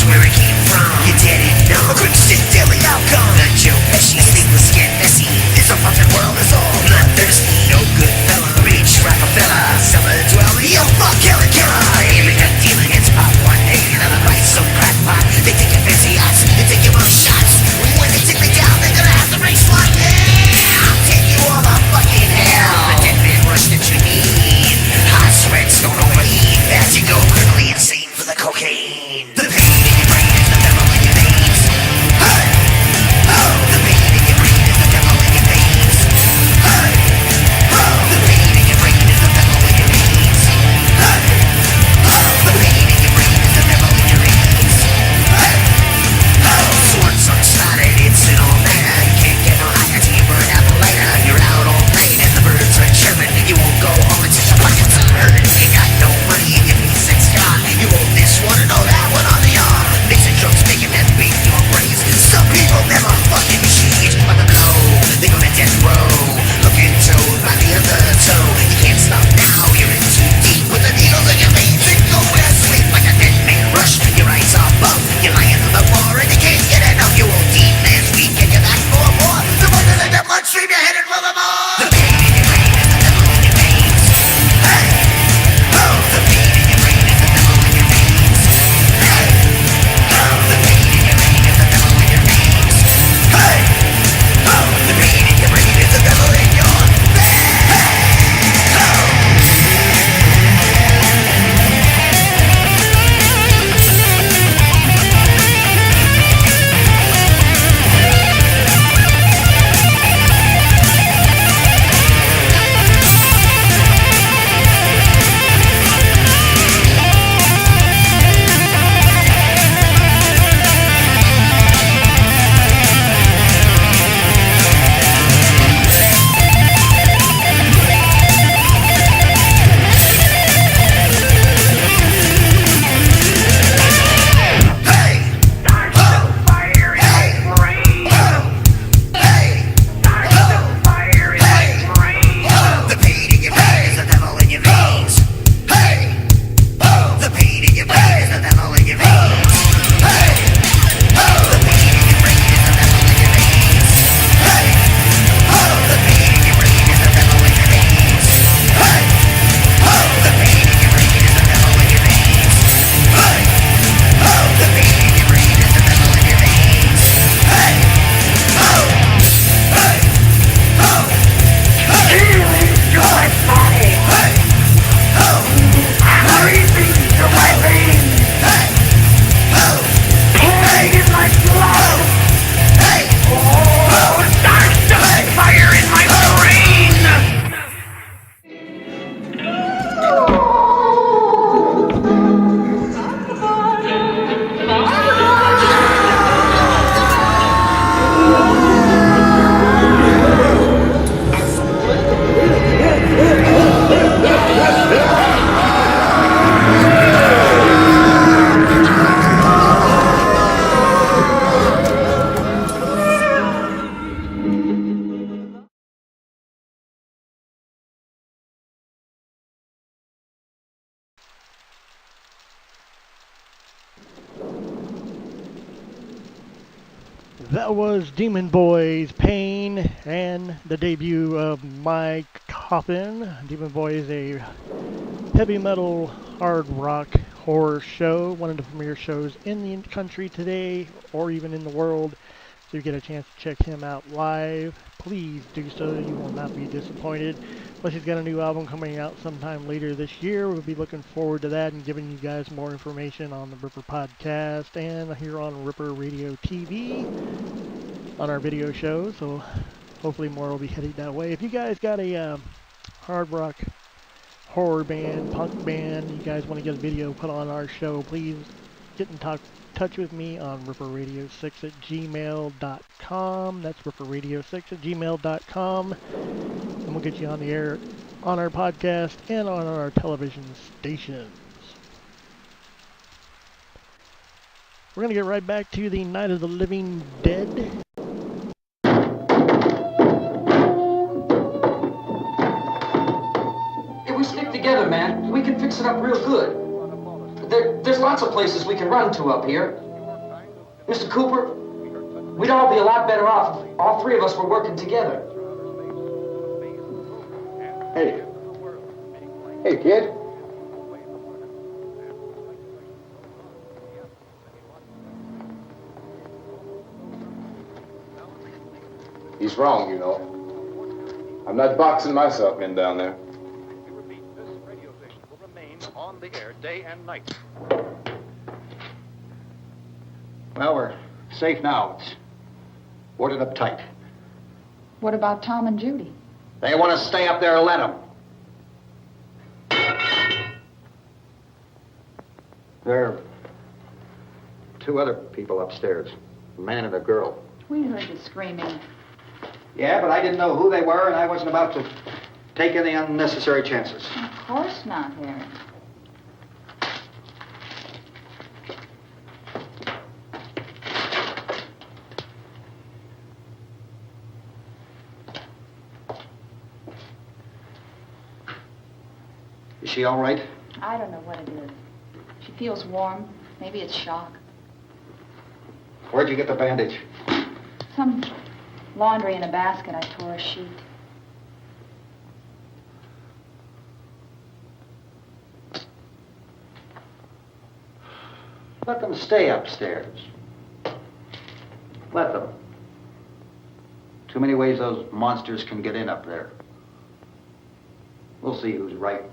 Where it came from, you didn't know. I couldn't see daily outcome. Not Joe Pesci, sleepless, get messy. This a fucking world is all bloodthirsty. No good fella, rich Rockefeller, cellar dweller, yo fuck killer killer. Aiming at dealing, it's pop one day, another bite, some crackpot. They think you're fancy odds, they think you're both shots. When they take me down, they're gonna have to race like yeah. I'll take you all the fucking hell. The dead man rush that you need. Hot sweats don't overheat as you go criminally insane for the cocaine. The pain. That was Demon Boy's Pain and the debut of My Coffin. Demon Boy is a heavy metal, hard rock horror show, one of the premier shows in the country today or even in the world. So you get a chance to check him out live, please do so. You will not be disappointed. Plus he's got a new album coming out sometime later this year. We'll be looking forward to that and giving you guys more information on the Ripper Podcast and here on Ripper Radio TV on our video show. So hopefully more will be headed that way. If you guys got a hard rock horror band, punk band, you guys want to get a video put on our show, please get in touch with me on ripperradio6@gmail.com. That's ripperradio6@gmail.com. And we'll get you on the air on our podcast and on our television stations. We're going to get right back to the Night of the Living Dead. If we stick together, man, we can fix it up real good. There's lots of places we can run to up here. Mr. Cooper, we'd all be a lot better off if all three of us were working together. Hey. Hey, kid. He's wrong, you know. I'm not boxing myself in down there. On the air day and night. Well, we're safe now. It's boarded up tight. What about Tom and Judy? They want to stay up there, let them. There are two other people upstairs, a man and a girl. We heard you screaming. Yeah, but I didn't know who they were, and I wasn't about to take any unnecessary chances. Of course not, Harry. Is she all right? I don't know what it is. She feels warm. Maybe it's shock. Where'd you get the bandage? Some laundry in a basket. I tore a sheet. Let them stay upstairs. Let them. Too many ways those monsters can get in up there. We'll see who's right.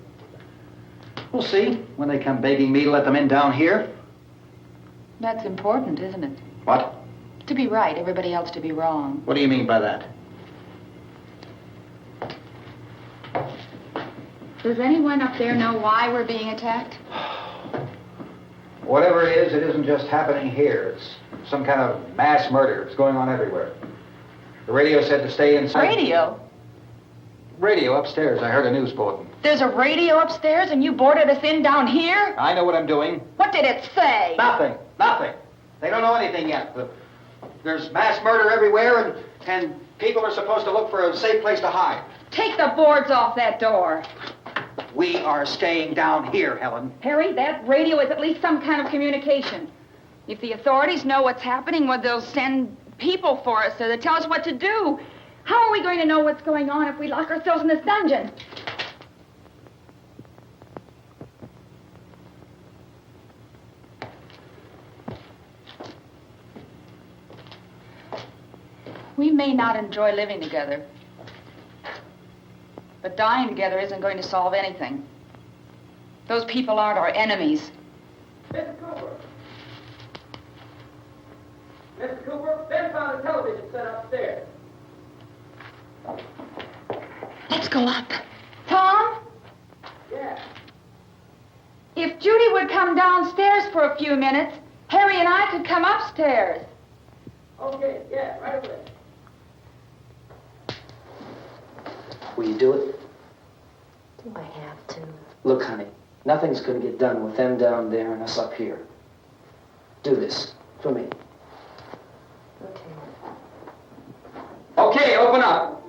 We'll see when they come begging me to let them in down here. That's important, isn't it? What? To be right, everybody else to be wrong. What do you mean by that? Does anyone up there know why we're being attacked? Whatever it isn't just happening here. It's some kind of mass murder. It's going on everywhere. The radio said to stay inside. Radio? Radio upstairs. I heard a news bulletin. There's a radio upstairs and you boarded us in down here? I know what I'm doing. What did it say? Nothing. Nothing. They don't know anything yet. There's mass murder everywhere, and people are supposed to look for a safe place to hide. Take the boards off that door. We are staying down here, Helen. Harry, that radio is at least some kind of communication. If the authorities know what's happening, well, they'll send people for us so they'll tell us what to do. How are we going to know what's going on if we lock ourselves in this dungeon? We may not enjoy living together, but dying together isn't going to solve anything. Those people aren't our enemies. Mr. Cooper! Mr. Cooper, Ben found a television set upstairs. Let's go up. Tom? Yeah. If Judy would come downstairs for a few minutes, Harry and I could come upstairs. Okay, yeah, right away. Will you do it? Do I have to? Look, honey, nothing's going to get done with them down there and us up here. Do this for me. Okay, open up.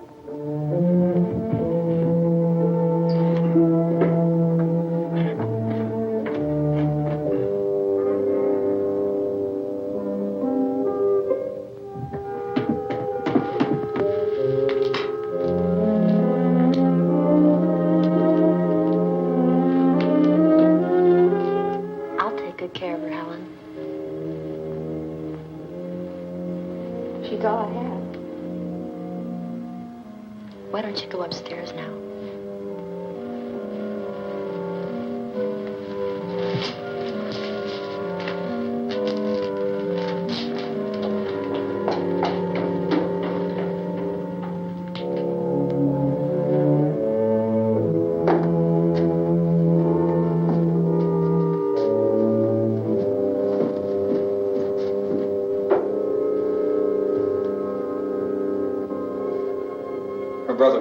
I'll take good care of her, Helen. She's all I have. Why don't you go upstairs now?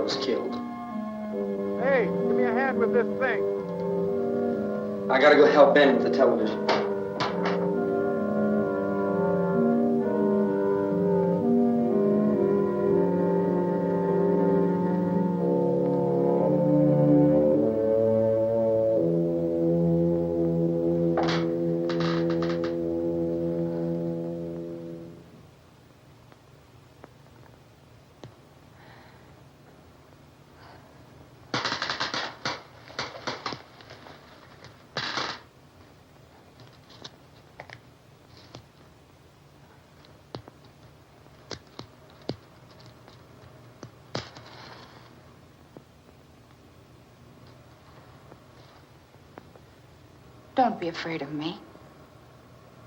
was killed. Hey, give me a hand with this thing. I gotta go help Ben with the television. Don't be afraid of me.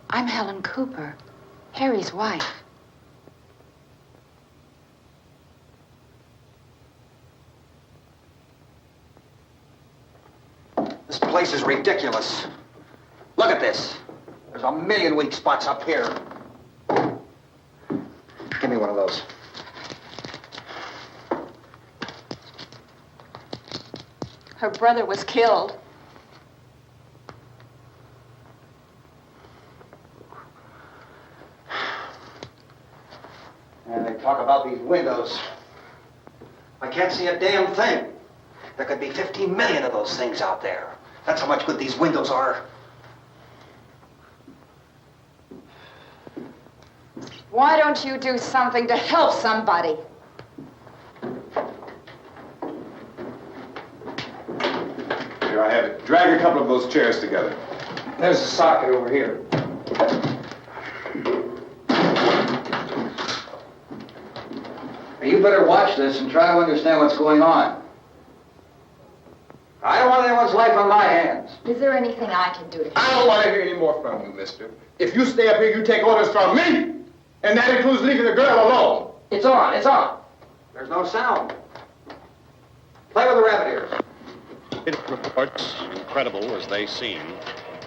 I'm Helen Cooper, Harry's wife. This place is ridiculous. Look at this. There's a million weak spots up here. Give me one of those. Her brother was killed. And they talk about these windows. I can't see a damn thing. There could be 15 million of those things out there. That's how much good these windows are. Why don't you do something to help somebody? Here, I have it. Drag a couple of those chairs together. There's a socket over here. You better watch this and try to understand what's going on. I don't want anyone's life on my hands. Is there anything I can do to help? I don't want to hear any more from you, mister. If you stay up here, you take orders from me. And that includes leaving the girl alone. It's on, it's on. There's no sound. Play with the rabbit ears. Reports, incredible as they seem,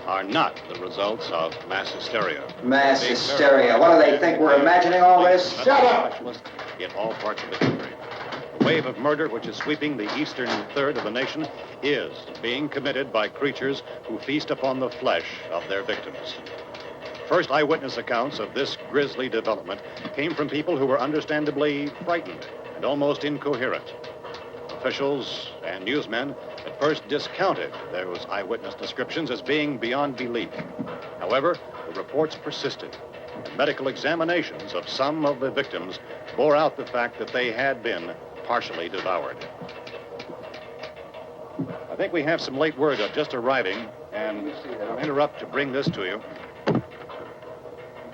are not the results of mass hysteria. Mass hysteria. What do they think? We're imagining all this? Shut up! In all parts of the country. The wave of murder which is sweeping the eastern third of the nation is being committed by creatures who feast upon the flesh of their victims. First eyewitness accounts of this grisly development came from people who were understandably frightened and almost incoherent. Officials and newsmen at first discounted those eyewitness descriptions as being beyond belief. However, the reports persisted. And medical examinations of some of the victims bore out the fact that they had been partially devoured. I think we have some late word just arriving, and I'll interrupt to bring this to you.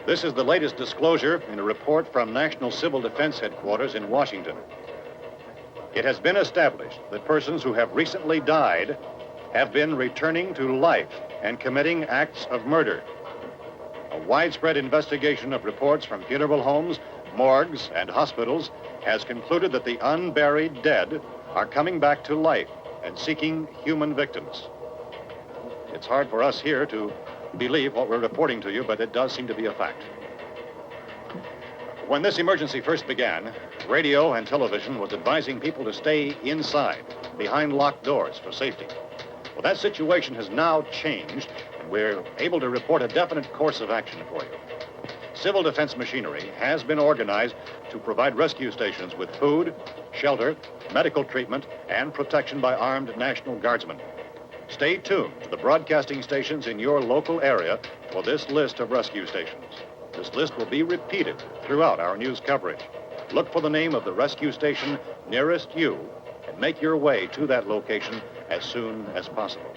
This is the latest disclosure in a report from National Civil Defense Headquarters in Washington. It has been established that persons who have recently died have been returning to life and committing acts of murder. A widespread investigation of reports from funeral homes, morgues, and hospitals has concluded that the unburied dead are coming back to life and seeking human victims. It's hard for us here to believe what we're reporting to you, but it does seem to be a fact. When this emergency first began, radio and television was advising people to stay inside, behind locked doors for safety. Well, that situation has now changed, and we're able to report a definite course of action for you. Civil defense machinery has been organized to provide rescue stations with food, shelter, medical treatment, and protection by armed National Guardsmen. Stay tuned to the broadcasting stations in your local area for this list of rescue stations. This list will be repeated throughout our news coverage. Look for the name of the rescue station nearest you and make your way to that location as soon as possible.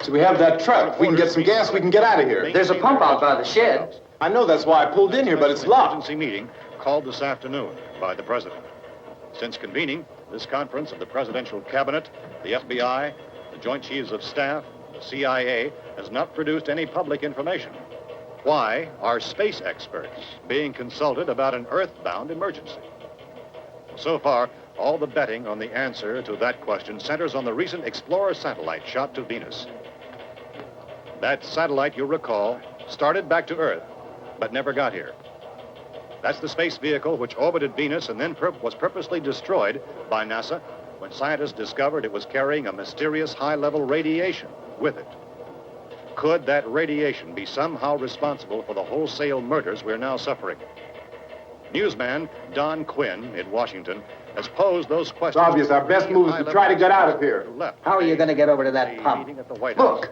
So we have that truck. If we can get some gas, we can get out of here. There's a pump out by the shed. I know, that's why I pulled in here, but it's locked. Emergency meeting called this afternoon by the president. Since convening this conference of the presidential cabinet, the FBI, the Joint Chiefs of Staff, the CIA has not produced any public information. Why are space experts being consulted about an earthbound emergency? So far, all the betting on the answer to that question centers on the recent Explorer satellite shot to Venus. That satellite, you'll recall, started back to Earth, but never got here. That's the space vehicle which orbited Venus and then was purposely destroyed by NASA when scientists discovered it was carrying a mysterious high-level radiation with it. Could that radiation be somehow responsible for the wholesale murders we're now suffering? Newsman Don Quinn in Washington has posed those questions. It's obvious our best move is to try to get out of here. How are you going to get over to that pump? Look.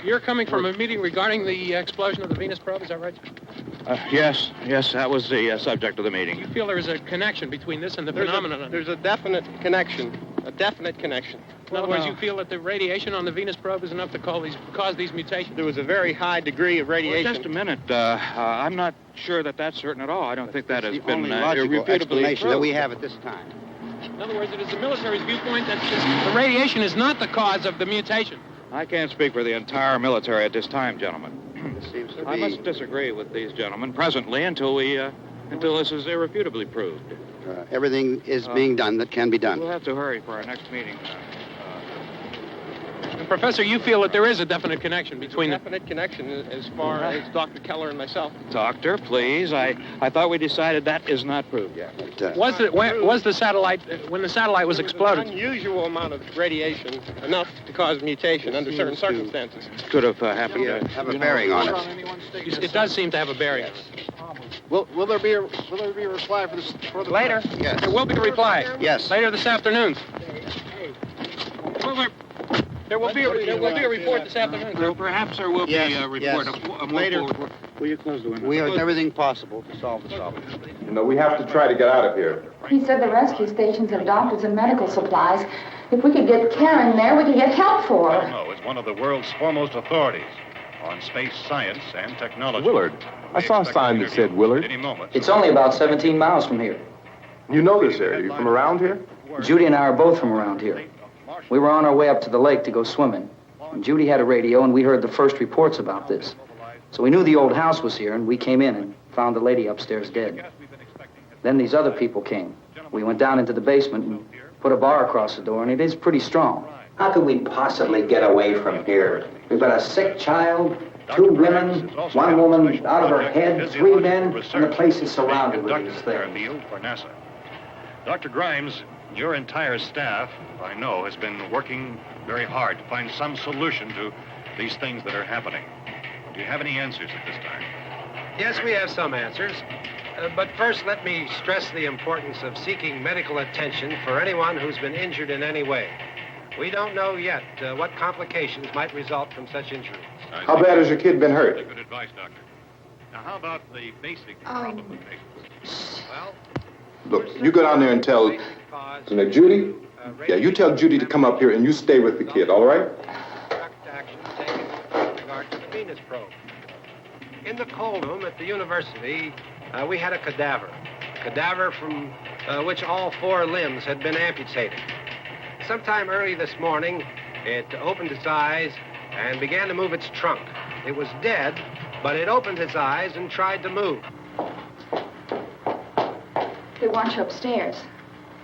You're coming from a meeting regarding the explosion of the Venus probe, is that right? Yes, that was the subject of the meeting. You feel there is a connection between this and the phenomenon? There's a definite connection. In other words, you feel that the radiation on the Venus probe is enough to cause these mutations? There was a very high degree of radiation. Well, just a minute. I'm not sure that that's certain at all. I don't think that has been logical explanation proved. that we have at this time. In other words, it is the military's viewpoint that the radiation is not the cause of the mutation. I can't speak for the entire military at this time, gentlemen. I be- must disagree with these gentlemen presently until this is irrefutably proved. Everything is being done that can be done. We'll have to hurry for our next meeting. And Professor, you feel that there is a definite connection between definite connection as far as Dr. Keller and myself. Doctor, please. I thought we decided that is not proved yet. Was the satellite when the satellite was exploded? An unusual amount of radiation, enough to cause mutation under certain circumstances. Could have happened. Have a bearing on it. It does seem to have a bearing. Will there be a reply for the Later? Yes. There will be a reply. Yes. Later this afternoon. There will be a report this afternoon. Perhaps there will be a report. Yes. Later. Will you close the window? We have everything possible to solve the problem. You know, we have to try to get out of here. He said the rescue stations have doctors and medical supplies. If we could get Karen there, we could get help for her. No, it's one of the world's foremost authorities on space science and technology. Willard. I saw a sign that said Willard. Any moment. It's only about 17 miles from here. You know this area. You from around here? Judy and I are both from around here. We were on our way up to the lake to go swimming. And Judy had a radio, and we heard the first reports about this. So we knew the old house was here, and we came in and found the lady upstairs dead. Then these other people came. We went down into the basement and put a bar across the door, and it is pretty strong. How could we possibly get away from here? We've got a sick child, 2 women, 1 woman out of her head, 3 men, and the place is surrounded with these things. For NASA. Dr. Grimes, your entire staff, I know, has been working very hard to find some solution to these things that are happening. Do you have any answers at this time? Yes, we have some answers. But first, let me stress the importance of seeking medical attention for anyone who's been injured in any way. We don't know yet what complications might result from such injury. How bad has your kid been hurt? Good advice, Doctor. Now, how about the basic problem of patients? Well, Look, you go down there and tell, Judy? Yeah, you tell Judy to come up here and you stay with the kid, all right? direct action taken with regard to the Venus probe. In the cold room at the university, we had a cadaver from which all 4 limbs had been amputated. Sometime early this morning, it opened its eyes and began to move its trunk. It was dead, but it opened its eyes and tried to move. They want you upstairs.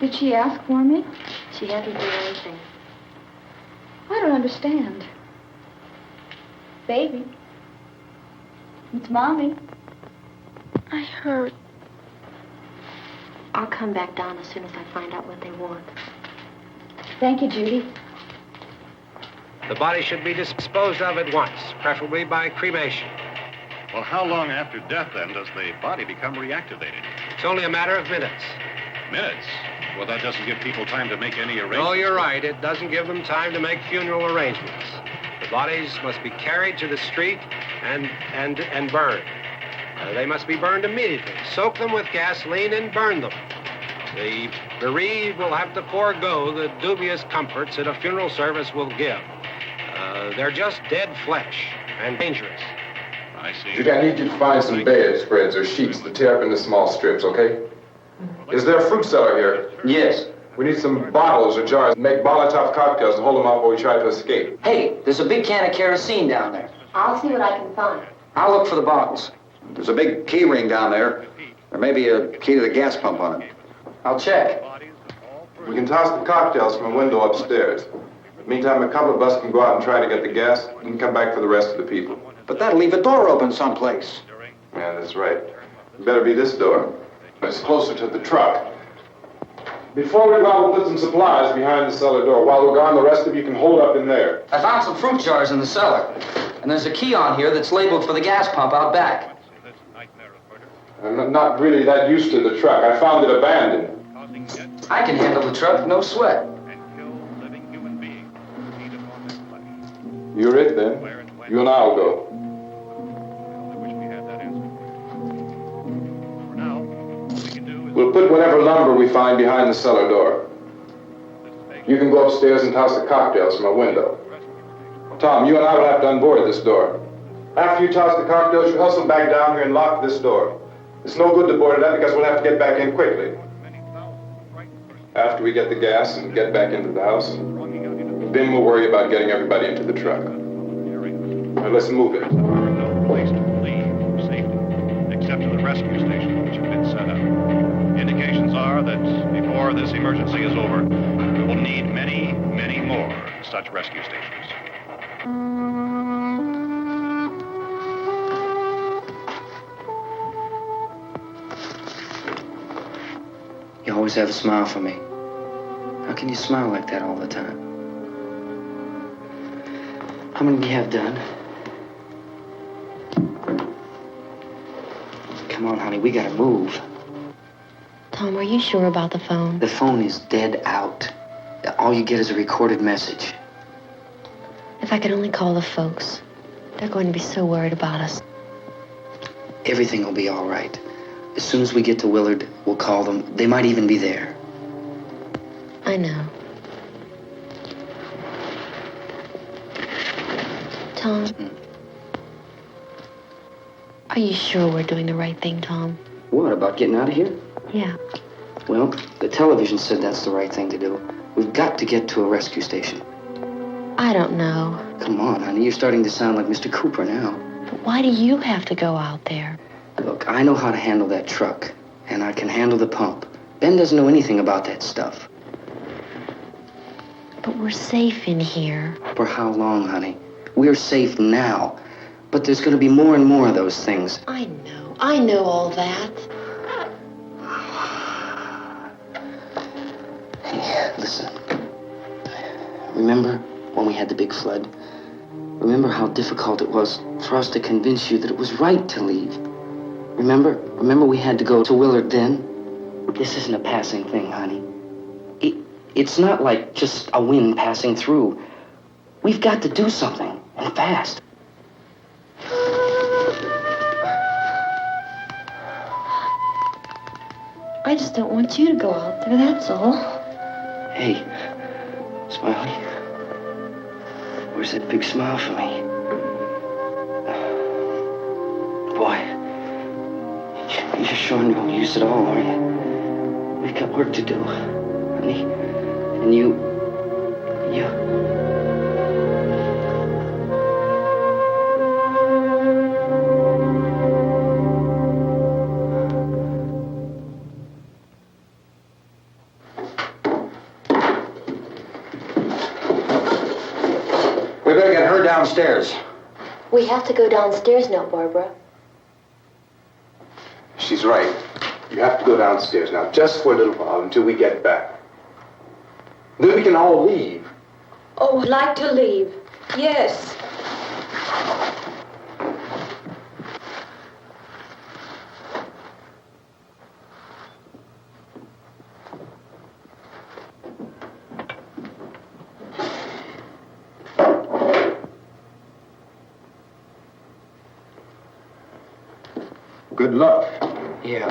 Did she ask for me? She hasn't done anything. I don't understand. Baby. It's Mommy. I heard. I'll come back down as soon as I find out what they want. Thank you, Judy. The body should be disposed of at once, preferably by cremation. Well, how long after death, then, does the body become reactivated? It's only a matter of minutes. Minutes? Well, that doesn't give people time to make any arrangements. Oh, you're right. It doesn't give them time to make funeral arrangements. The bodies must be carried to the street and burned. They must be burned immediately. Soak them with gasoline and burn them. The bereaved will have to forego the dubious comforts that a funeral service will give. They're just dead flesh and dangerous. I see. Judy, I need you to find some bedspreads or sheets to tear up into small strips, okay? Is there a fruit cellar here? Yes. We need some bottles or jars. Make Molotov cocktails to hold them up while we try to escape. Hey, there's a big can of kerosene down there. I'll see what I can find. I'll look for the bottles. There's a big key ring down there. There may be a key to the gas pump on it. I'll check. We can toss the cocktails from a window upstairs. Meantime, a couple of us can go out and try to get the gas and come back for the rest of the people. But that'll leave a door open someplace. Yeah, that's right. Better be this door. It's closer to the truck. Before we go out, we'll put some supplies behind the cellar door. While we're gone, the rest of you can hold up in there. I found some fruit jars in the cellar. And there's a key on here that's labeled for the gas pump out back. I'm not really that used to the truck. I found it abandoned. I can handle the truck, no sweat. You're it, then. You and I'll go. We'll put whatever lumber we find behind the cellar door. You can go upstairs and toss the cocktails from a window. Tom, you and I will have to unboard this door. After you toss the cocktails, you hustle back down here and lock this door. It's no good to board it up because we'll have to get back in quickly. After we get the gas and get back into the house, then we'll worry about getting everybody into the truck. Now let's move it. No place to leave for safety, except to the rescue stations which have been set up. Indications are that before this emergency is over, we will need many, many more such rescue stations. You always have a smile for me. How can you smile like that all the time? How many do you have done? Come on, honey, we gotta move. Tom, are you sure about the phone? The phone is dead out. All you get is a recorded message. If I could only call the folks. They're going to be so worried about us. Everything will be all right. As soon as we get to Willard, we'll call them. They might even be there. I know. Tom? Are you sure we're doing the right thing, Tom? What, about getting out of here? Yeah. Well, the television said that's the right thing to do. We've got to get to a rescue station. I don't know. Come on, honey, you're starting to sound like Mr. Cooper now. But why do you have to go out there? Look, I know how to handle that truck, and I can handle the pump. Ben doesn't know anything about that stuff. But we're safe in here. For how long, honey? We're safe now. But there's going to be more and more of those things. I know. I know all that. Hey, listen. Remember when we had the big flood? Remember how difficult it was for us to convince you that it was right to leave? Remember we had to go to Willard then? This isn't a passing thing, honey. It's not like just a wind passing through. We've got to do something, and fast. I just don't want you to go out there, that's all. Hey, Smiley. Where's that big smile for me? Boy, you're showing no use at all, are you? We've got work to do, honey. And you... We better get her downstairs. We have to go downstairs now, Barbara. She's right. You have to go downstairs now, just for a little while, until we get back. Then we can all leave. Oh, I'd like to leave. Yes. Good luck. Yeah.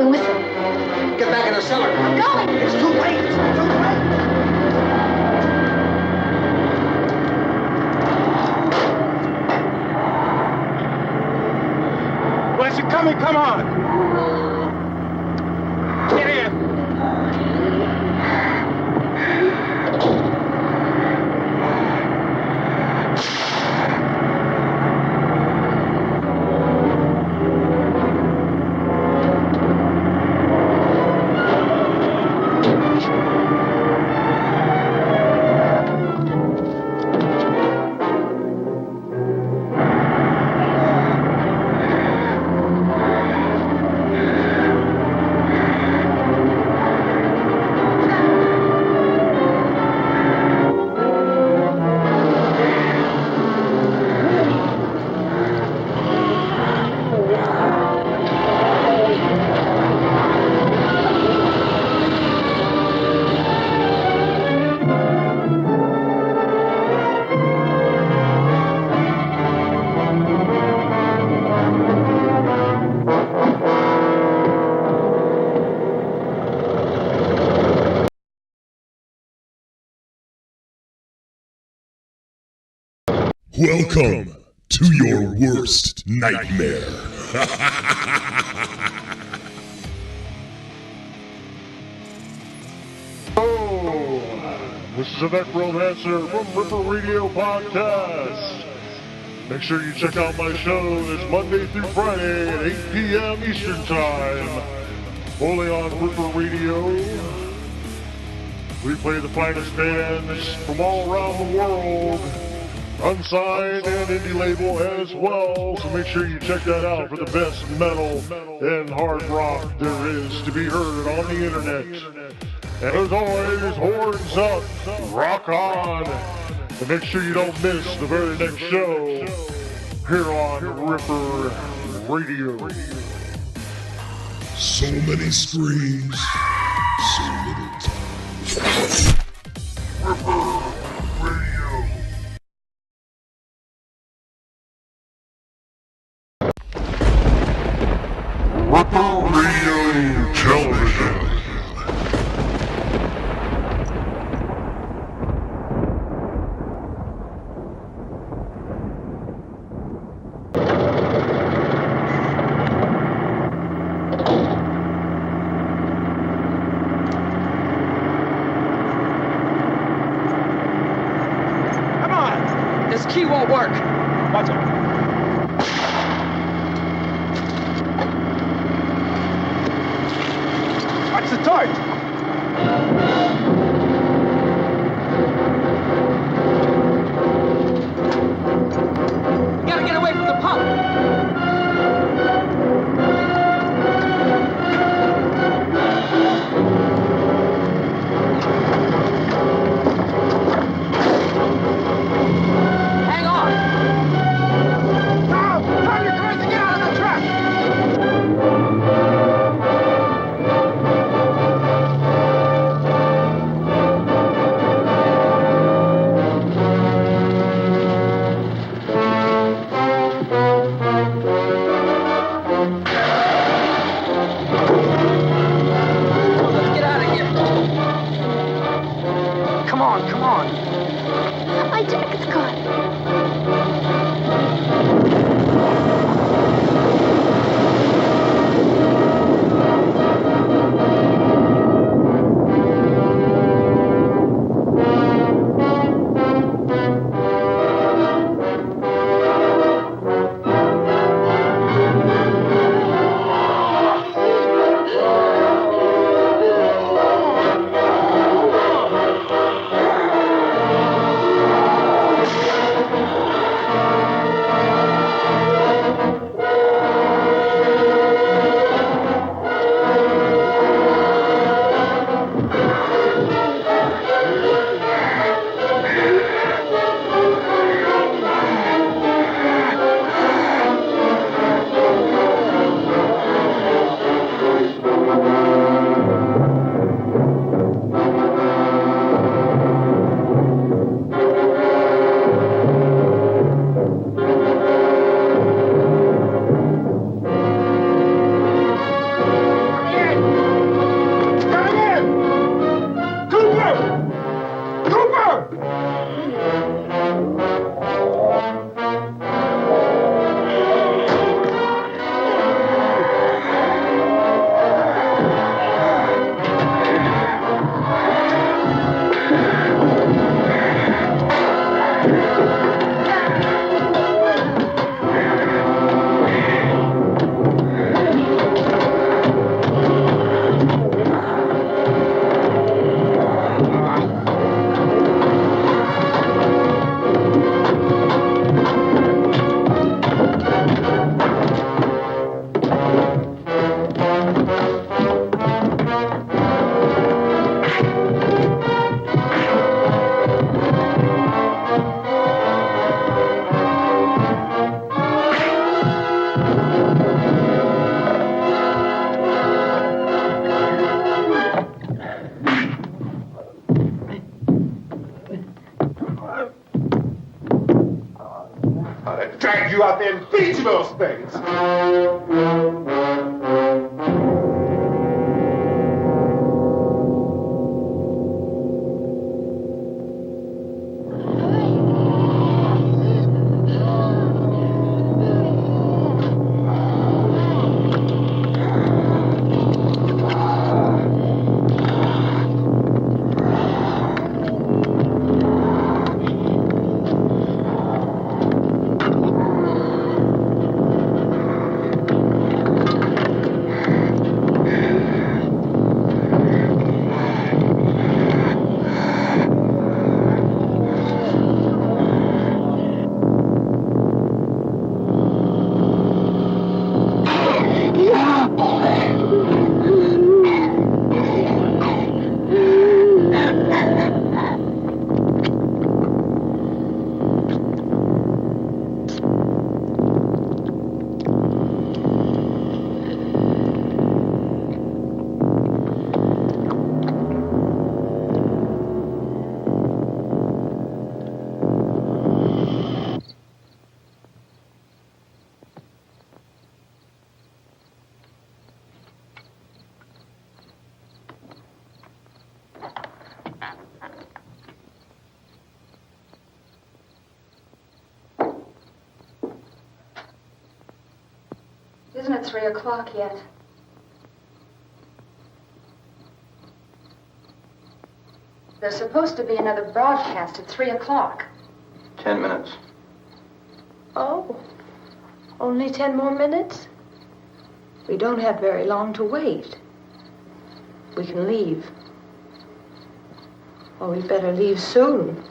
doing with him? Get back in the cellar. I'm going. It's too late. It's too late. Where's it coming? Come on. Get in. Welcome to your worst nightmare. This is a necromancer from Ripper Radio Podcast. Make sure you check out my show this Monday through Friday at 8 p.m. Eastern Time. Only on Ripper Radio. We play the finest bands from all around the world. Unsigned and indie label as well, so make sure you check that out for the best metal and hard rock there is to be heard on the internet. And as always, horns up, rock on, and make sure you don't miss the very next show here on Ripper Radio. So many screams, so little time. Ripper Radio. Ripper Radio Television. Come on! This key won't work. Watch it. Watch the torch. You gotta get away from the pump. Hang on. Tom, you're crazy. Get out of the truck. Let's get out of here. Come on, come on. My jacket's caught. out there and beat you those things. Isn't it 3 o'clock yet? There's supposed to be another broadcast at 3 o'clock. 10 minutes. Oh, only 10 more minutes? We don't have very long to wait. We can leave. Oh, we'd better leave soon.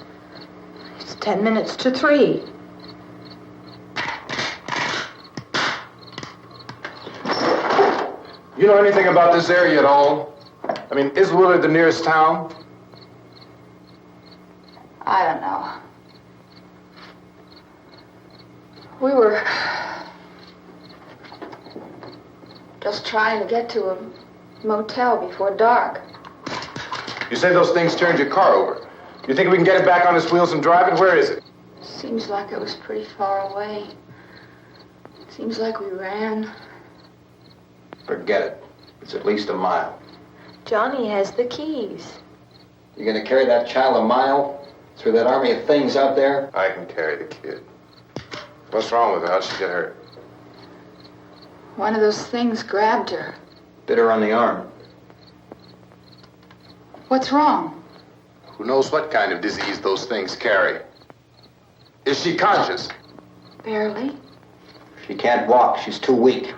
It's 10 minutes to 3. You know anything about this area at all? I mean, is Willard the nearest town? I don't know. We were just trying to get to a motel before dark. You say those things turned your car over. You think we can get it back on its wheels and drive it? Where is it? Seems like it was pretty far away. Seems like we ran. Forget it. It's at least a mile. Johnny has the keys. You gonna carry that child a mile through that army of things out there? I can carry the kid. What's wrong with her? How'd she get hurt? One of those things grabbed her. Bit her on the arm. What's wrong? Who knows what kind of disease those things carry? Is she conscious? Barely. She can't walk. She's too weak.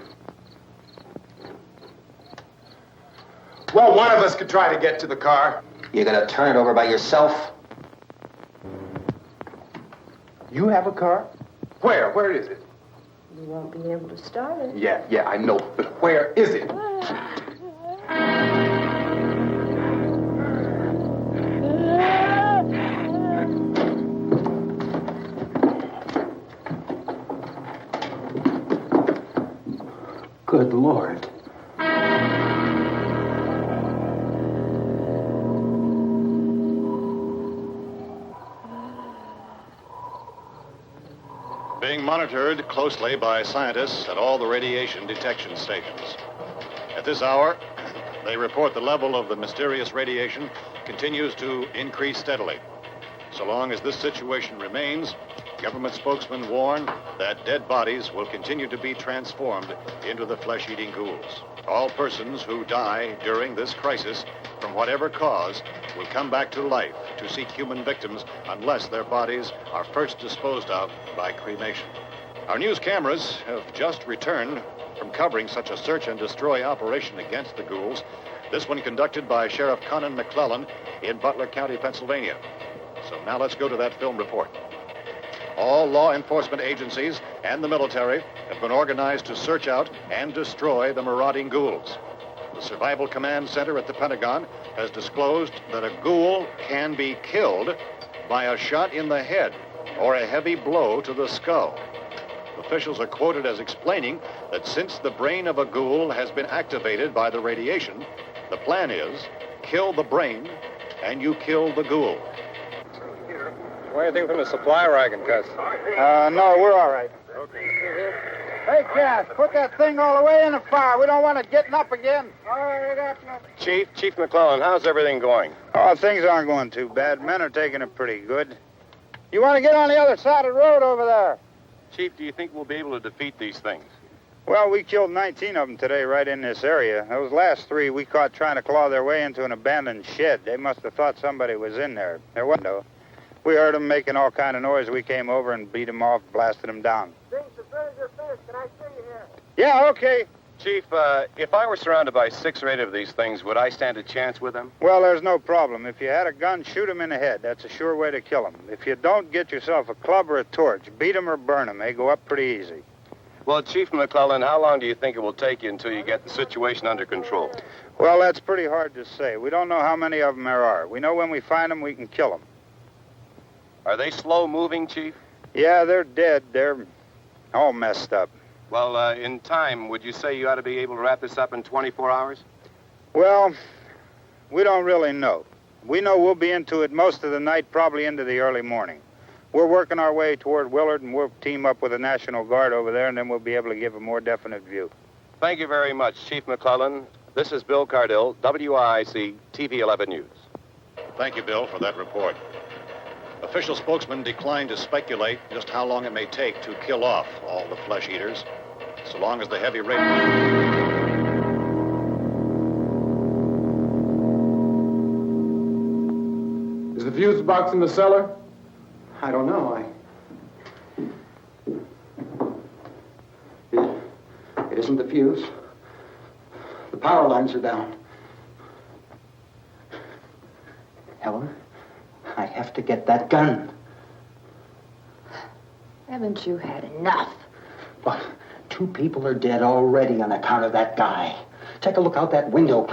Well, one of us could try to get to the car. You gonna turn it over by yourself? You have a car? Where? Where is it? You won't be able to start it. Yeah, I know. But where is it? Good Lord. Being monitored closely by scientists at all the radiation detection stations. At this hour, they report the level of the mysterious radiation continues to increase steadily. So long as this situation remains, government spokesmen warn that dead bodies will continue to be transformed into the flesh-eating ghouls. All persons who die during this crisis, from whatever cause, will come back to life to seek human victims unless their bodies are first disposed of by cremation. Our news cameras have just returned from covering such a search and destroy operation against the ghouls, this one conducted by Sheriff Conan McClellan in Butler County, Pennsylvania. So now let's go to that film report. All law enforcement agencies and the military have been organized to search out and destroy the marauding ghouls. The Survival Command Center at the Pentagon has disclosed that a ghoul can be killed by a shot in the head or a heavy blow to the skull. Officials are quoted as explaining that since the brain of a ghoul has been activated by the radiation, the plan is kill the brain and you kill the ghoul. What do you think from the supply wagon, Cuz? No, we're all right. Hey, Cass, put that thing all the way in the fire. We don't want it getting up again. All right, Chief McClellan, how's everything going? Oh, things aren't going too bad. Men are taking it pretty good. You want to get on the other side of the road over there? Chief, do you think we'll be able to defeat these things? Well, we killed 19 of them today right in this area. Those last 3 we caught trying to claw their way into an abandoned shed. They must have thought somebody was in there. There wasn't, though. We heard them making all kind of noise. We came over and beat them off, blasted them down. As soon as you're finished, can I see you here? Yeah, okay. Chief, if I were surrounded by 6 or 8 of these things, would I stand a chance with them? Well, there's no problem. If you had a gun, shoot them in the head. That's a sure way to kill them. If you don't, get yourself a club or a torch. Beat them or burn them. They go up pretty easy. Well, Chief McClellan, how long do you think it will take you until you get the situation under control? Well, that's pretty hard to say. We don't know how many of them there are. We know when we find them, we can kill them. Are they slow-moving, Chief? Yeah, they're dead. They're all messed up. Well, in time, would you say you ought to be able to wrap this up in 24 hours? Well, we don't really know. We know we'll be into it most of the night, probably into the early morning. We're working our way toward Willard, and we'll team up with the National Guard over there, and then we'll be able to give a more definite view. Thank you very much, Chief McClellan. This is Bill Cardill, WIC TV 11 News. Thank you, Bill, for that report. Official spokesman declined to speculate just how long it may take to kill off all the flesh eaters, so long as the heavy rain... Is the fuse box in the cellar? I don't know. It isn't the fuse. The power lines are down. Helen, I have to get that gun. Haven't you had enough? Well, 2 people are dead already on account of that guy. Take a look out that window.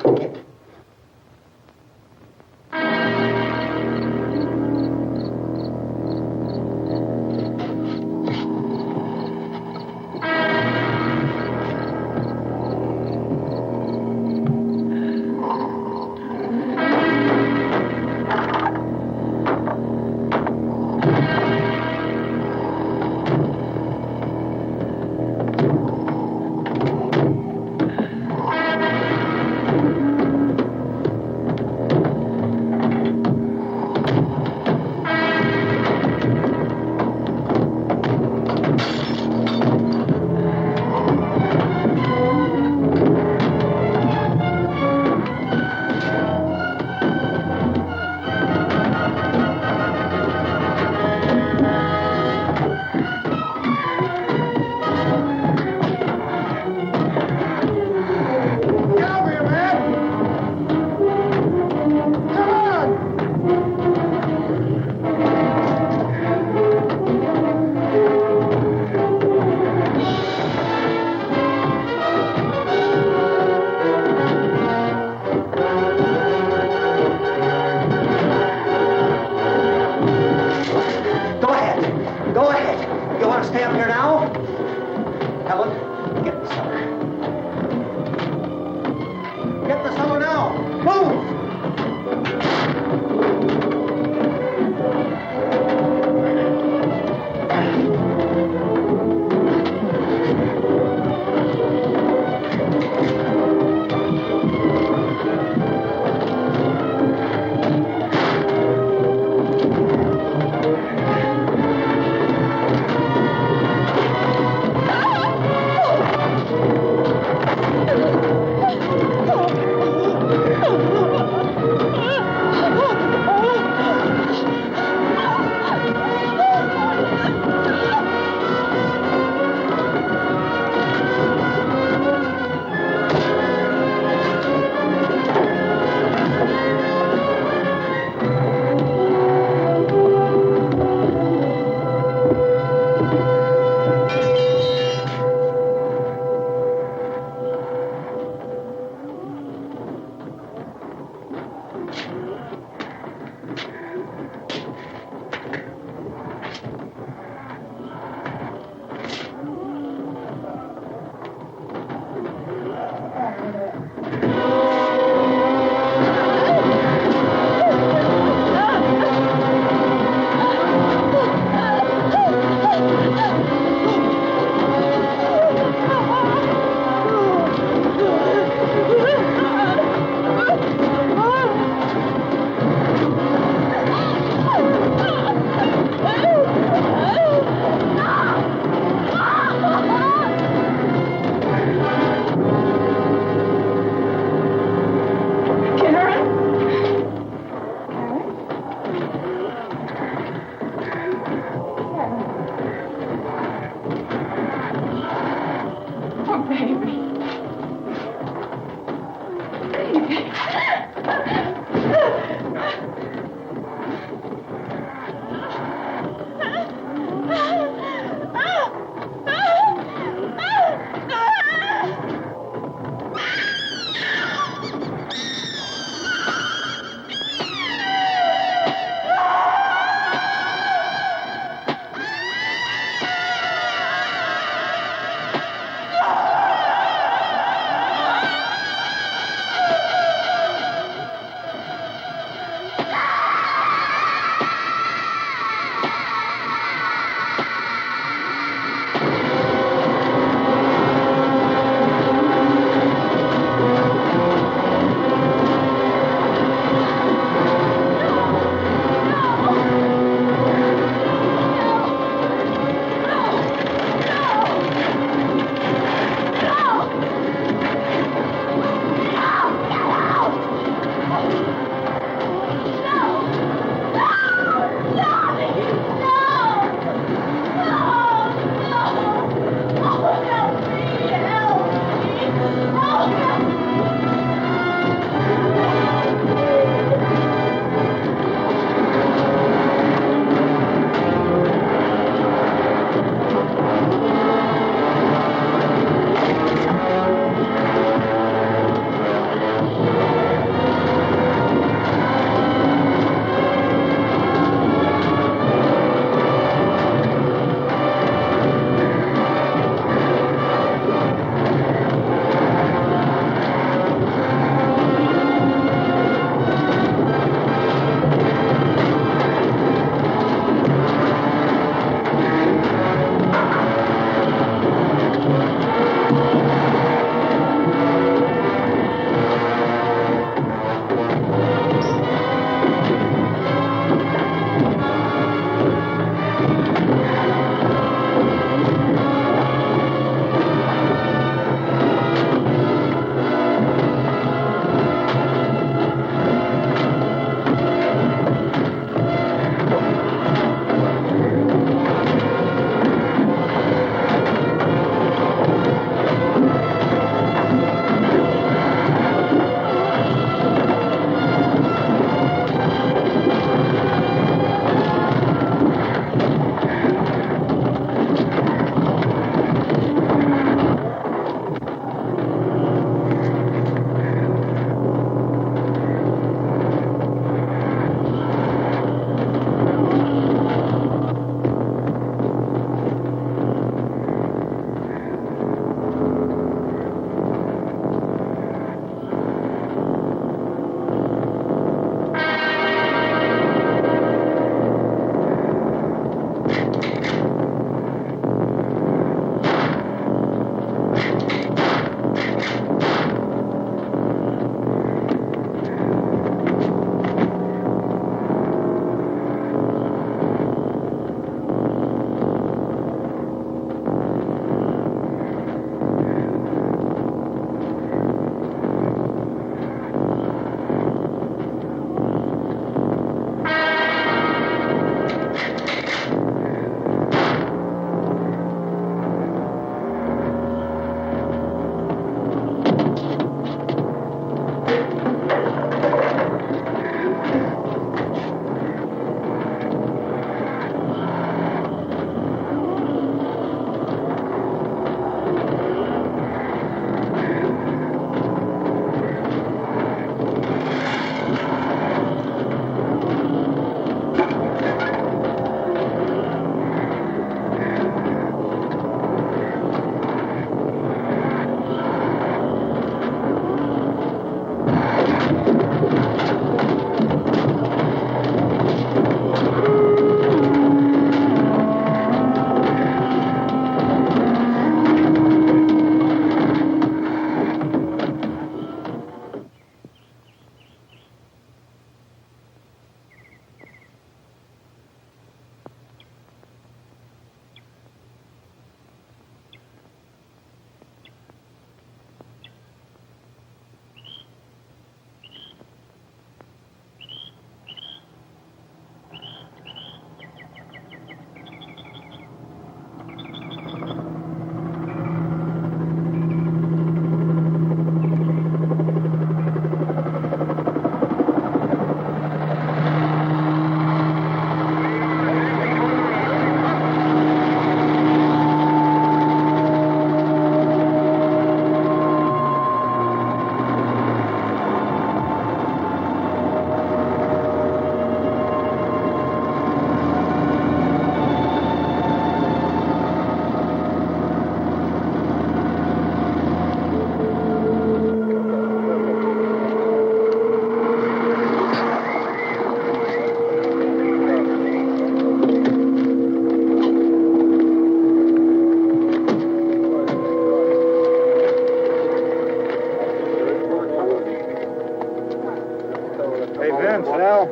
Hey, Vince, Al,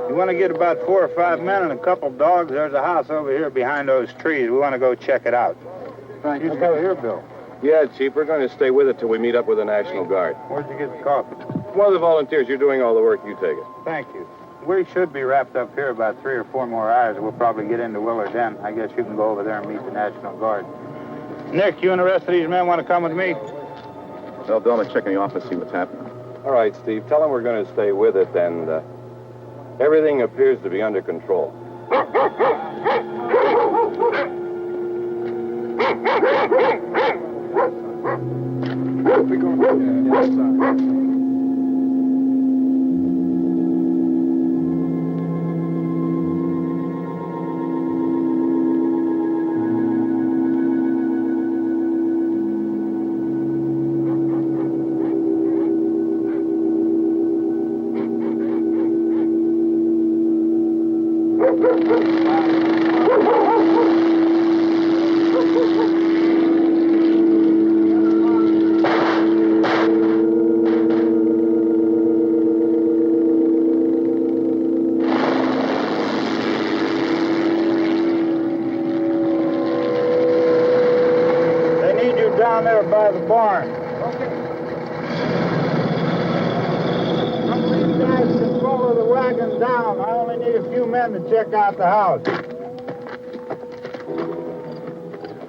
you want to get about 4 or 5 men and a couple dogs? There's a house over here behind those trees. We want to go check it out. Frank, You go here, Bill. Yeah, Chief, we're going to stay with it till we meet up with the National Guard. Where'd you get the coffee? One of the volunteers, you're doing all the work, you take it. Thank you. We should be wrapped up here about 3 or 4 more hours. We'll probably get into Willard then. I guess you can go over there and meet the National Guard. Nick, you and the rest of these men want to come with me? Well, Bill, check in the office, see what's happening. All right, Steve, tell them we're going to stay with it, and everything appears to be under control. They need you down there by the barn. Some of these guys can follow the wagon down. I only need a few men to check out the house.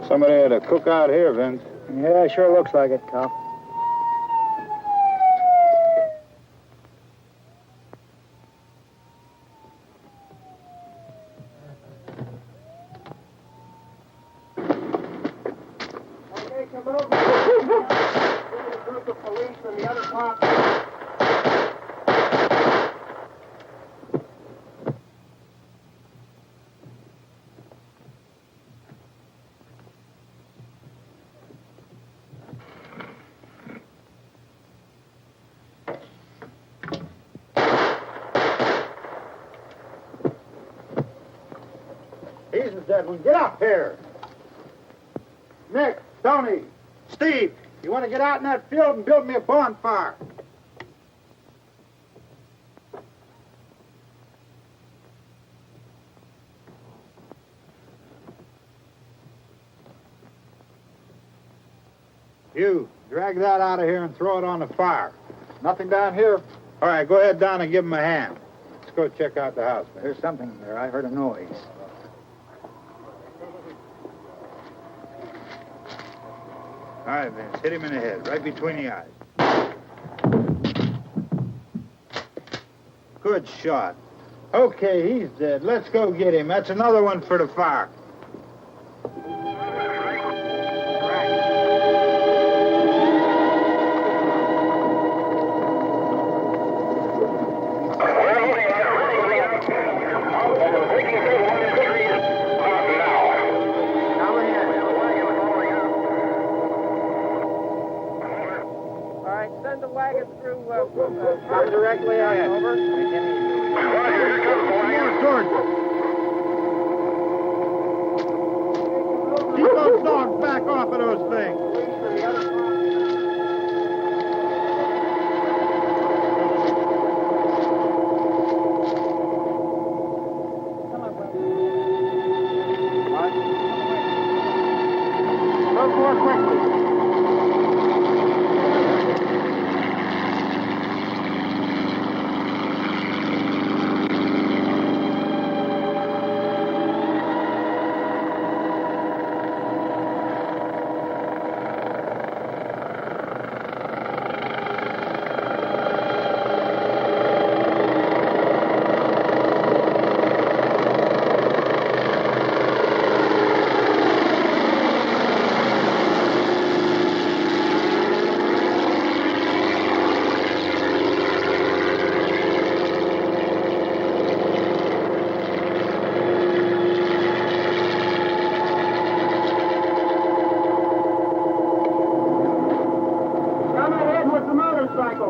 Somebody had a cookout here, Vince. Yeah, sure looks like it, Cop. Okay, come over. There's a group of police and the other cops. He's the dead one. Get up here. Nick, Tony, Steve, you want to get out in that field and build me a bonfire? You, drag that out of here and throw it on the fire. Nothing down here. All right, go ahead down and give him a hand. Let's go check out the house. There's something there. I heard a noise. All right, Vince, hit him in the head, right between the eyes. Good shot. Okay, he's dead. Let's go get him. That's another one for the fire. Send the wagon through directly on over. Keep those dogs back off of those things. Move more quickly.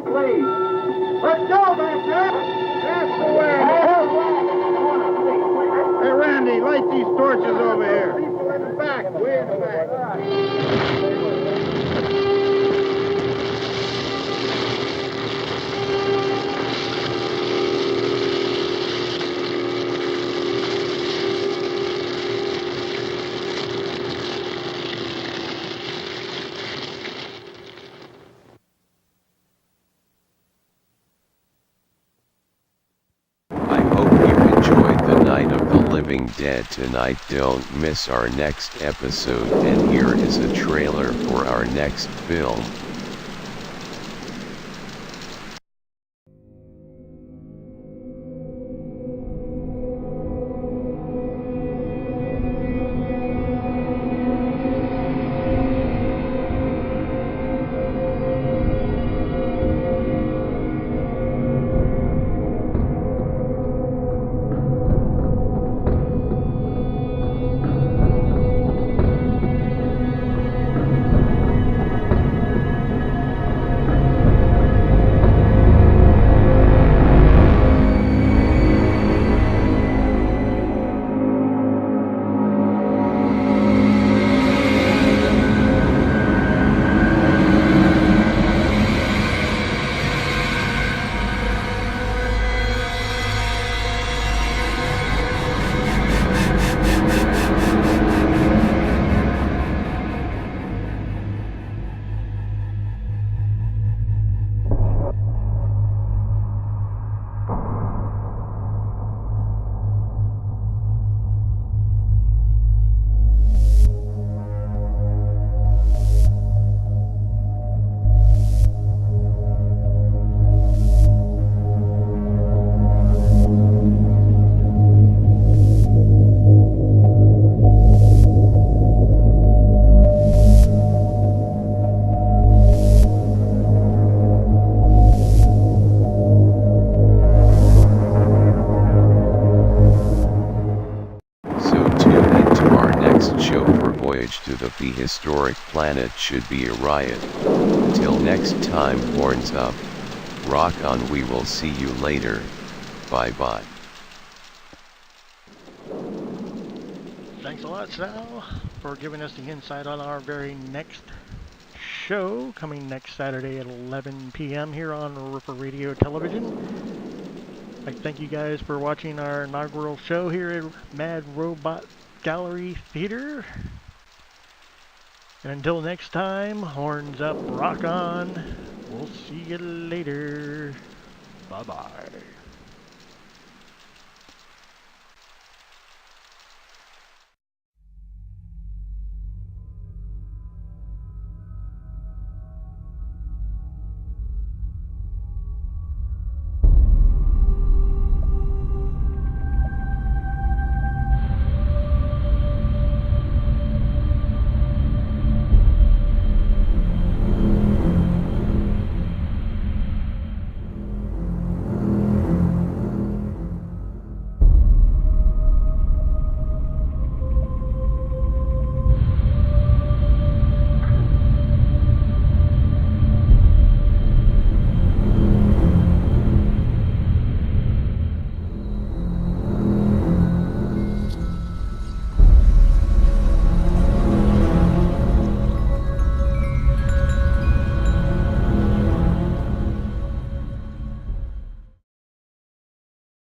Please. Let's go back there. That's the way. Hey, Randy, light these torches over here. People in the back, way in the back. Living Dead tonight. Don't miss our next episode, and here is a trailer for our next film. To the prehistoric planet should be a riot. Till next time, horns up, rock on. We will see you later. Bye bye. Thanks a lot, Sal, for giving us the insight on our very next show, coming next Saturday at 11 p.m. here on Ripper Radio Television. I'd like to thank you guys for watching our inaugural show here at Mad Robot Gallery Theater. And until next time, horns up, rock on. We'll see you later. Bye-bye.